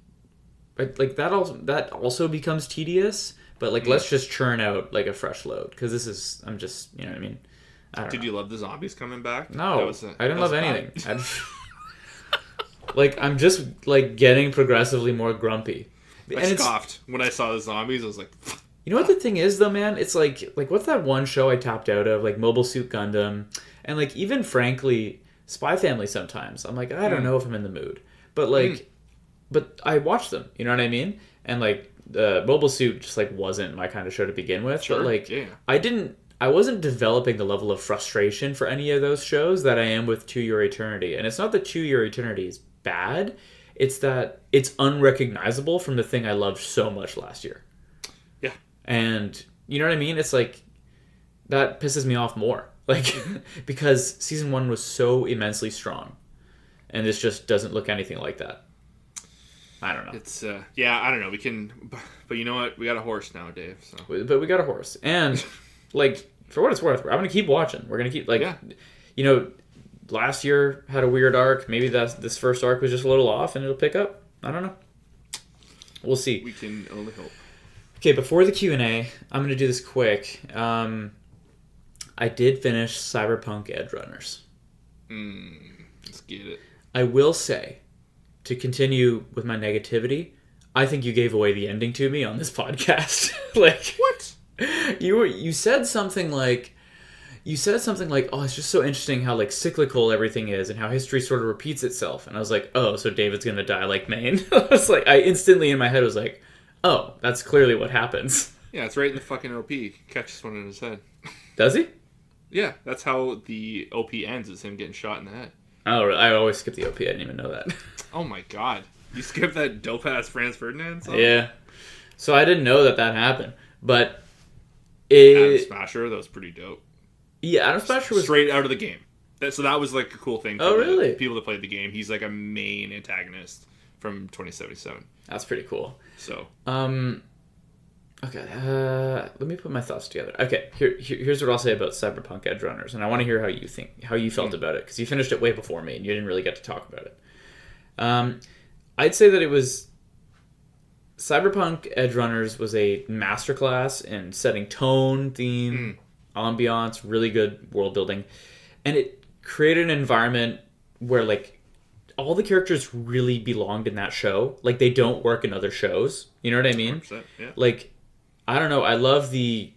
Speaker 1: that also becomes tedious, but like let's just churn out like a fresh load, because I'm just, you know what I mean?
Speaker 3: Did you love the zombies coming back?
Speaker 1: No, I didn't love anything. I'm just like getting progressively more grumpy.
Speaker 3: I scoffed when I saw the zombies. I was like,
Speaker 1: you know what the thing is, though, man? It's like what's that one show I tapped out of? Like Mobile Suit Gundam. And, like, even, frankly, Spy Family sometimes. I'm like, I don't know if I'm in the mood. But, like, but I watch them. You know what I mean? And, like, Mobile Suit just, like, wasn't my kind of show to begin with.
Speaker 3: Sure.
Speaker 1: But, like, I wasn't developing the level of frustration for any of those shows that I am with To Your Eternity. And it's not that To Your Eternity is bad. It's that it's unrecognizable from the thing I loved so much last year. Yeah. And you know what I mean? It's like, that pisses me off more. Like, because season one was so immensely strong. And this just doesn't look anything like that. I don't know.
Speaker 3: It's, I don't know. We can, but you know what? We got a horse now, Dave. So.
Speaker 1: But we got a horse. And, like, for what it's worth, I'm going to keep watching. We're going to keep, like, you know, last year had a weird arc. Maybe this first arc was just a little off and it'll pick up. I don't know. We'll see.
Speaker 3: We can only hope.
Speaker 1: Okay, before the Q&A, I'm going to do this quick. I did finish Cyberpunk Edgerunners.
Speaker 3: Let's get it.
Speaker 1: I will say, to continue with my negativity, I think you gave away the ending to me on this podcast. Like,
Speaker 3: what?
Speaker 1: You said something like, oh, it's just so interesting how, like, cyclical everything is and how history sort of repeats itself. And I was like, oh, so David's going to die like Maine? I was like, I instantly in my head was like, oh, that's clearly what happens.
Speaker 3: Yeah, it's right in the fucking OP. Catches one in his head.
Speaker 1: Does he?
Speaker 3: Yeah, that's how the OP ends, is him getting shot in the head.
Speaker 1: Oh, I always skip the OP. I didn't even know that.
Speaker 3: Oh my god. You skipped that dope-ass Franz Ferdinand song?
Speaker 1: Yeah. So I didn't know that happened. But
Speaker 3: Adam Smasher, that was pretty dope.
Speaker 1: Yeah, Adam Smasher was...
Speaker 3: straight out of the game. So that was like a cool thing for
Speaker 1: really?
Speaker 3: People that played the game. He's like a main antagonist from 2077.
Speaker 1: That's pretty cool.
Speaker 3: So...
Speaker 1: Okay, let me put my thoughts together. Okay, here's what I'll say about Cyberpunk Edgerunners, and I want to hear how you felt about it, because you finished it way before me, and you didn't really get to talk about it. I'd say that it was... Cyberpunk Edgerunners was a masterclass in setting tone, theme, ambiance, really good world building, and it created an environment where, like, all the characters really belonged in that show. Like, they don't work in other shows. You know what I mean?
Speaker 3: Yeah.
Speaker 1: Like, I don't know. I love the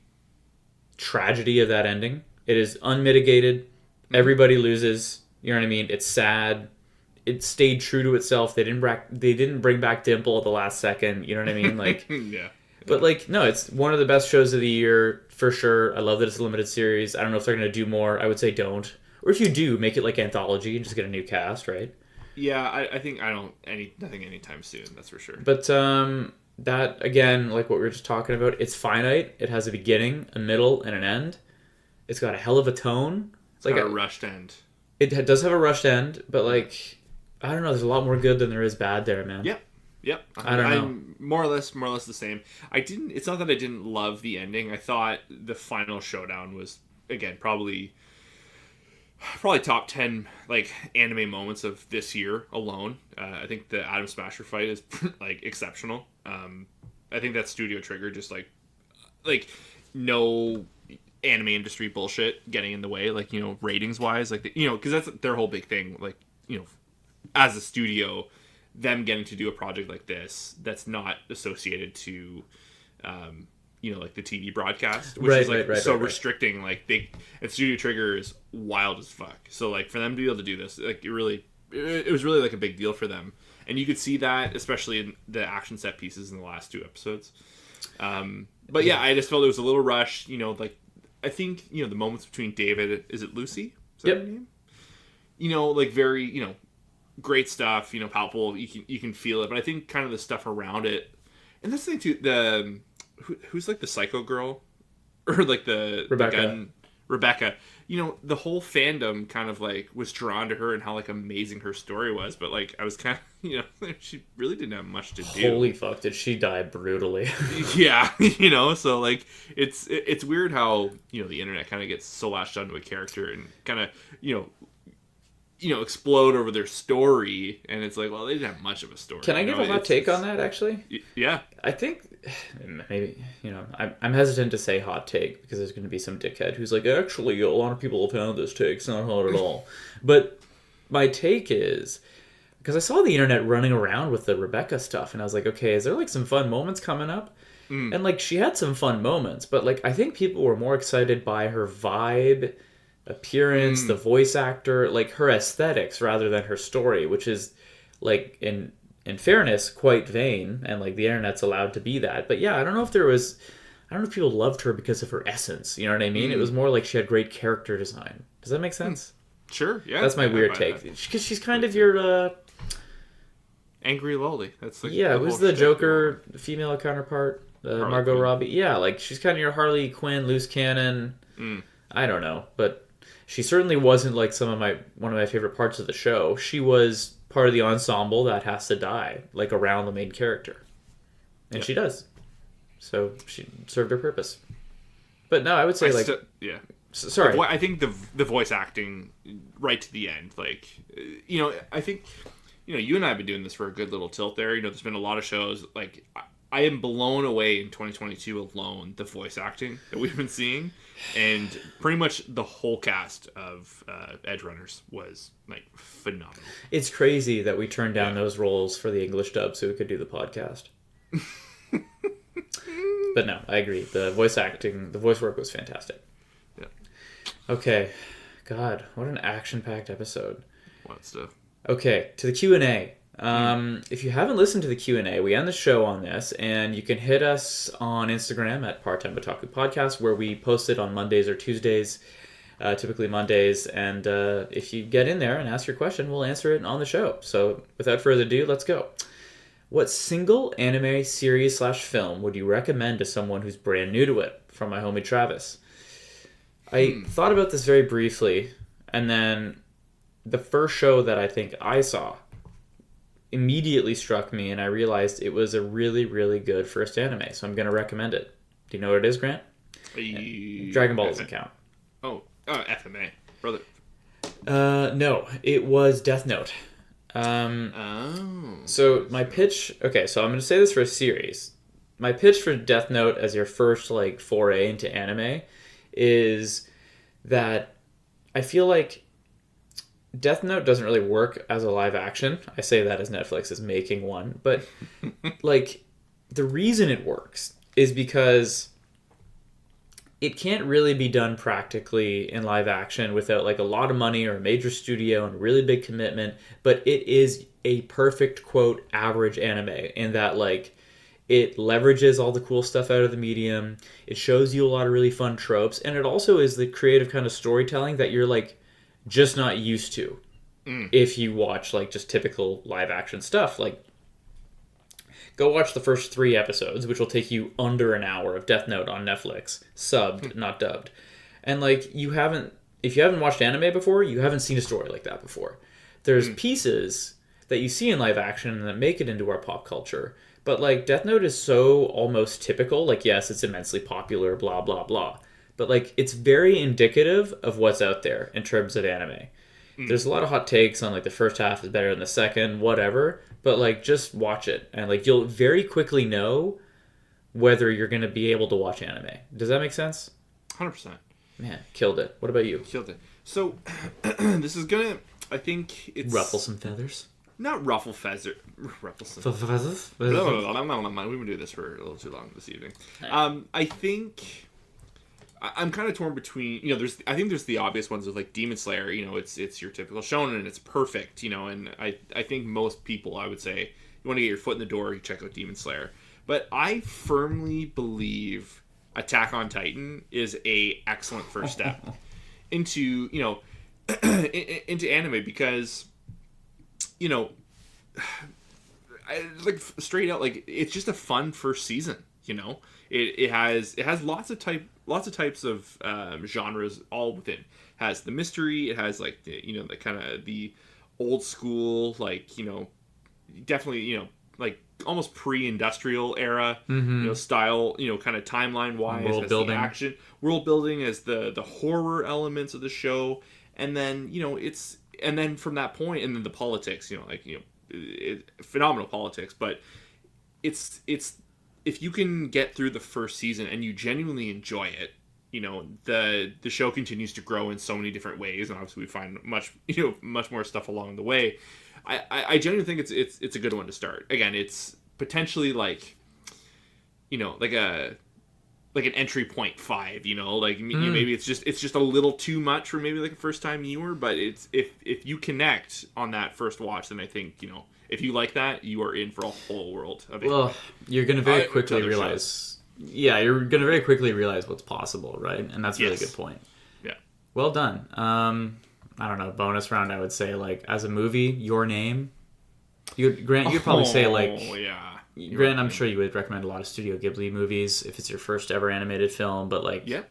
Speaker 1: tragedy of that ending. It is unmitigated. Everybody loses. You know what I mean? It's sad. It stayed true to itself. They didn't bring back Dimple at the last second. You know what I mean? Like,
Speaker 3: Yeah.
Speaker 1: But like, no, it's one of the best shows of the year for sure. I love that it's a limited series. I don't know if they're gonna do more. I would say don't. Or if you do, make it like anthology and just get a new cast, right?
Speaker 3: Yeah, I think nothing anytime soon. That's for sure.
Speaker 1: But that again, like what we were just talking about, it's finite. It has a beginning, a middle, and an end. It's got a hell of a tone. It's like
Speaker 3: a rushed end.
Speaker 1: It does have a rushed end, but like, I don't know. There's a lot more good than there is bad there, man.
Speaker 3: Yep.
Speaker 1: I don't know.
Speaker 3: I'm more or less the same. It's not that I didn't love the ending. I thought the final showdown was, again, probably top 10 like anime moments of this year alone. I think the Atom Smasher fight is like exceptional. I think that Studio Trigger just like no anime industry bullshit getting in the way, like, you know, ratings wise, like, you know, because that's their whole big thing, like, you know, as a studio, them getting to do a project like this that's not associated to you know, like the TV broadcast, which is like restricting. Like, and Studio Trigger is wild as fuck, so like for them to be able to do this, like, it was really like a big deal for them, and you could see that especially in the action set pieces in the last 2 episodes. But yeah, I just felt it was a little rushed, you know, like, I think, you know, the moments between David, is it Lucy? Is that her name? You know, like, very, you know, great stuff, you know, palpable, you can feel it, but I think kind of the stuff around it, and that's the thing too, who's like the psycho girl, or like the Rebecca, you know, the whole fandom kind of like was drawn to her and how like amazing her story was, but like I was kind of, you know, she really didn't have much to do.
Speaker 1: Holy fuck, did she die brutally?
Speaker 3: Yeah, you know, so like it's weird how, you know, the internet kind of gets so latched onto a character and kind of, you know, explode over their story, and it's like, well, they didn't have much of a story.
Speaker 1: Can I give a hot take on that, actually?
Speaker 3: Yeah.
Speaker 1: I think, maybe, you know, I'm hesitant to say hot take, because there's going to be some dickhead who's like, actually, a lot of people have found this take, it's not hot at all. But my take is, because I saw the internet running around with the Rebecca stuff, and I was like, okay, is there like some fun moments coming up? And like, she had some fun moments, but like, I think people were more excited by her vibe, appearance, the voice actor, like her aesthetics, rather than her story, which is, like, in fairness, quite vain, and like the internet's allowed to be that. But yeah, I don't know if people loved her because of her essence, you know what I mean? It was more like she had great character design. Does that make sense?
Speaker 3: Sure, yeah.
Speaker 1: That's my weird take, because she's kind of your
Speaker 3: angry lolly. That's like,
Speaker 1: yeah, who's the Joker female counterpart? Margot Robbie. Yeah, like, she's kind of your Harley Quinn, loose cannon. I don't know, but she certainly wasn't like one of my favorite parts of the show. She was part of the ensemble that has to die, like, around the main character. And she does. So she served her purpose. But no, I would say, sorry.
Speaker 3: I think the voice acting right to the end, like, you know, I think, you know, you and I have been doing this for a good little tilt there. You know, there's been a lot of shows, like, I am blown away in 2022 alone, the voice acting that we've been seeing. And pretty much the whole cast of Edgerunners was, like, phenomenal.
Speaker 1: It's crazy that we turned down those roles for the English dub so we could do the podcast. But no, I agree. The voice acting, the voice work was fantastic.
Speaker 3: Yeah.
Speaker 1: Okay. God, what an action-packed episode.
Speaker 3: What stuff?
Speaker 1: Okay, to the Q&A. If you haven't listened to the Q&A, we end the show on this, and you can hit us on Instagram at Part-Time Otaku Podcast, where we post it on Mondays or Tuesdays, typically Mondays, and if you get in there and ask your question, we'll answer it on the show. So without further ado, let's go. What single anime series / film would you recommend to someone who's brand new to it? From my homie Travis. I thought about this very briefly, and then the first show that I think I saw immediately struck me, and I realized it was a really, really good first anime, so I'm going to recommend it. Do you know what it is, Grant? Dragon Ball doesn't count.
Speaker 3: FMA. Brother.
Speaker 1: No, it was Death Note. So my pitch... Okay, so I'm going to say this for a series. My pitch for Death Note as your first, like, foray into anime is that I feel like Death Note doesn't really work as a live action. I say that as Netflix is making one. But, like, the reason it works is because it can't really be done practically in live action without like a lot of money or a major studio and a really big commitment, but it is a perfect, quote, average anime in that like it leverages all the cool stuff out of the medium, it shows you a lot of really fun tropes, and it also is the creative kind of storytelling that you're like just not used to if you watch like just typical live action stuff. Like, go watch the first 3 episodes, which will take you under an hour of Death Note on Netflix, subbed, not dubbed. And like, if you haven't watched anime before, you haven't seen a story like that before. There's pieces that you see in live action that make it into our pop culture, but like Death Note is so almost typical. Like, yes, it's immensely popular, blah blah blah, but like it's very indicative of what's out there in terms of anime. There's a lot of hot takes on like the first half is better than the second, whatever. But like, just watch it, and like you'll very quickly know whether you're going to be able to watch anime. Does that make sense?
Speaker 3: 100%.
Speaker 1: Man, killed it. What about you?
Speaker 3: Killed it. So this is gonna. I think it's
Speaker 1: Ruffle some feathers.
Speaker 3: Not ruffle feather. Ruffle some
Speaker 1: Feathers.
Speaker 3: No. We've been doing this for a little too long this evening. I think I'm kind of torn between, I think there's the obvious ones of like Demon Slayer, it's your typical shonen and it's perfect, and I think most people, I would say, you want to get your foot in the door, you check out Demon Slayer. But I firmly believe Attack on Titan is a excellent first step into, into anime because, like straight out, like it's just a fun first season, It has lots of types of genres all within. It has the mystery. It has like the kind of the old school, like definitely like almost pre-industrial era style, kind of timeline wise.
Speaker 1: World building,
Speaker 3: action, world building as the horror elements of the show, and then and then from that point, and then the politics, phenomenal politics, but it's if you can get through the first season and you genuinely enjoy it, the show continues to grow in so many different ways, and obviously we find much more stuff along the way. I genuinely think it's a good one to start. Again, it's potentially like like an entry point 5, maybe it's just a little too much for maybe like a first time viewer, but it's if you connect on that first watch, then I think if you like that, you are in for a whole world of it. Well,
Speaker 1: you're going to very quickly realize... Yeah, you're going to very quickly realize what's possible, right? And that's a really good point.
Speaker 3: Yeah.
Speaker 1: Well done. I don't know, bonus round, I would say, like, as a movie, Your Name. Grant, you'd probably say, like...
Speaker 3: Oh, yeah.
Speaker 1: Grant, I'm sure you would recommend a lot of Studio Ghibli movies if it's your first ever animated film, but, like...
Speaker 3: Yeah.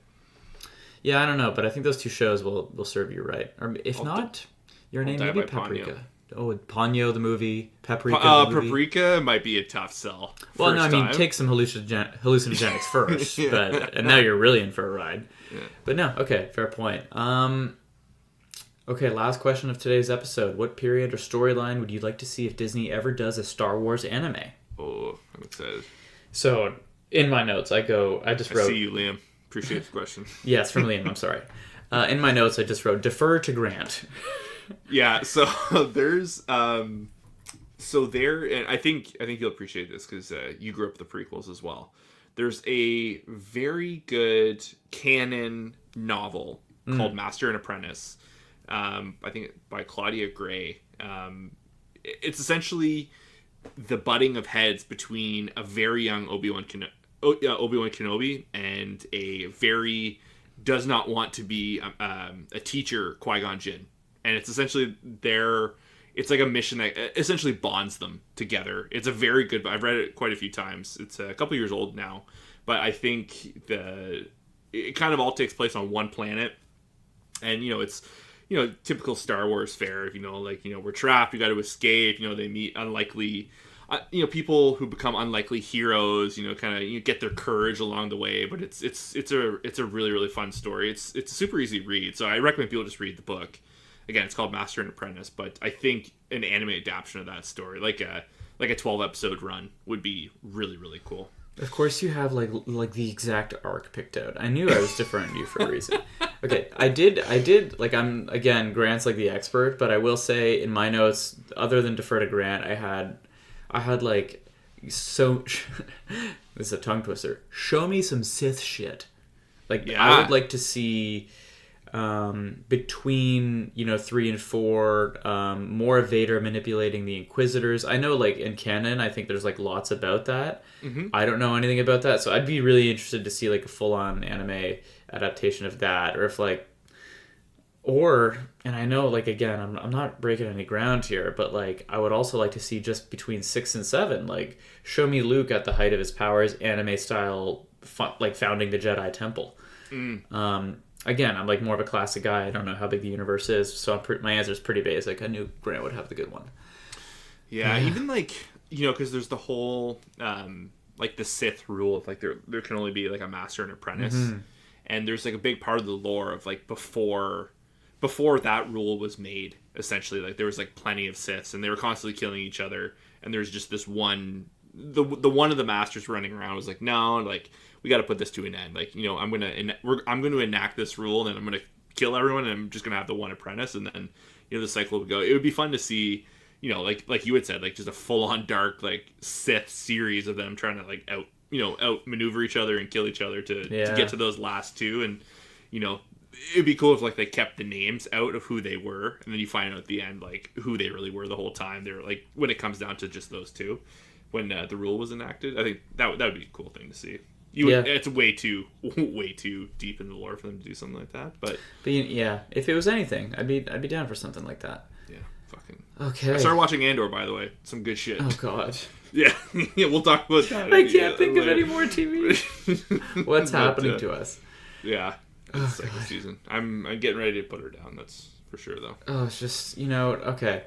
Speaker 1: Yeah, I don't know, but I think those 2 shows will serve you right. Or if not, Your Name, maybe Paprika. Oh, Ponyo the movie, Paprika the movie.
Speaker 3: Paprika might be a tough sell.
Speaker 1: Well, no, I mean, take some hallucinogenics first, and now you're really in for a ride. Yeah. But no, okay, fair point. Okay, last question of today's episode. What period or storyline would you like to see if Disney ever does a Star Wars anime?
Speaker 3: Oh, I'm excited.
Speaker 1: So, in my notes, I just wrote...
Speaker 3: I see you, Liam. Appreciate the question.
Speaker 1: Yes, from Liam, I'm sorry. In my notes, I just wrote, defer to Grant.
Speaker 3: Yeah, so there's and I think you'll appreciate this because you grew up with the prequels as well. There's a very good canon novel called Master and Apprentice. I think by Claudia Gray. It's essentially the butting of heads between a very young Obi-Wan Kenobi and a very does not want to be a teacher, Qui-Gon Jinn. And it's essentially it's like a mission that essentially bonds them together. It's a very good, I've read it quite a few times. It's a couple years old now, but I think it kind of all takes place on one planet. And, it's, typical Star Wars fare, we're trapped, we got to escape, they meet unlikely, people who become unlikely heroes, kind of get their courage along the way. But it's a really, really fun story. It's a super easy read. So I recommend people just read the book. Again, it's called Master and Apprentice, but I think an anime adaptation of that story, like a 12-episode run, would be really, really cool.
Speaker 1: Of course, you have like the exact arc picked out. I knew I was deferring to you for a reason. Okay, I did. Like, I'm again, Grant's like the expert, but I will say in my notes, other than defer to Grant, I had like so. This is a tongue twister. Show me some Sith shit. Like,
Speaker 3: Yeah.
Speaker 1: I would like to see between 3 and 4 more Vader manipulating the Inquisitors. I know, like, in canon, I think there's like lots about that. I don't know anything about that, so I'd be really interested to see like a full-on anime adaptation of that, or if like, and I know, like, again, I'm not breaking any ground here, but like I would also like to see just between 6 and 7, like, show me Luke at the height of his powers, anime style, like founding the Jedi Temple. Again, I'm like more of a classic guy. I don't know how big the universe is, so my answer is pretty basic. I knew Grant would have the good one.
Speaker 3: Yeah, even like, because there's the whole like the Sith rule of like there can only be like a master and apprentice, and there's like a big part of the lore of like before that rule was made. Essentially, like there was like plenty of Siths, and they were constantly killing each other, and there's just this one. The one of the masters running around was like, no, like, we got to put this to an end. Like, I'm gonna enact this rule, and then I'm gonna kill everyone, and I'm just gonna have the one apprentice, and then the cycle would go. It would be fun to see, like you had said, like just a full on dark like Sith series of them trying to like out maneuver each other and kill each other to get to those last two, and it'd be cool if like they kept the names out of who they were, and then you find out at the end like who they really were the whole time. They were like, when it comes down to just those two. When the rule was enacted, I think that would be a cool thing to see. It's way too deep in the lore for them to do something like that. But
Speaker 1: yeah, if it was anything, I'd be down for something like that.
Speaker 3: Yeah, fucking.
Speaker 1: Okay.
Speaker 3: I started watching Andor, by the way. Some good shit.
Speaker 1: Oh God.
Speaker 3: Yeah, we'll talk about that.
Speaker 1: I can't think of any more TV. What's happening to us?
Speaker 3: Yeah, it's second season. I'm getting ready to put her down. That's for sure, though.
Speaker 1: Oh, it's just okay.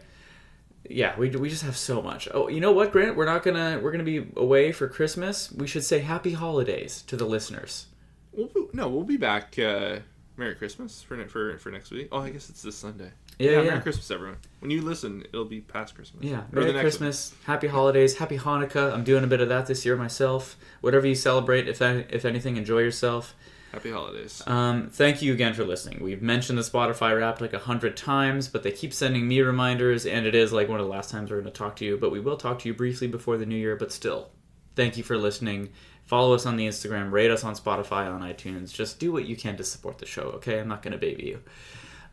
Speaker 1: Yeah, we just have so much. Oh, you know what, Grant? We're gonna be away for Christmas. We should say Happy Holidays to the listeners.
Speaker 3: We'll be back. Merry Christmas for next week. Oh, I guess it's this Sunday.
Speaker 1: Yeah.
Speaker 3: Merry Christmas, everyone. When you listen, it'll be past Christmas.
Speaker 1: Yeah, Merry Christmas, Happy Holidays, Happy Hanukkah. I'm doing a bit of that this year myself. Whatever you celebrate, if anything, enjoy yourself.
Speaker 3: Happy holidays.
Speaker 1: Thank you again for listening. We've mentioned the Spotify Wrapped like 100 times, but they keep sending me reminders, and it is like one of the last times we're going to talk to you, but we will talk to you briefly before the new year, but still, thank you for listening. Follow us on the Instagram, rate us on Spotify, on iTunes. Just do what you can to support the show, okay? I'm not going to baby you.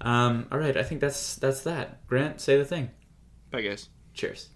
Speaker 1: All right, I think that's that. Grant, say the thing.
Speaker 3: Bye, guys.
Speaker 1: Cheers.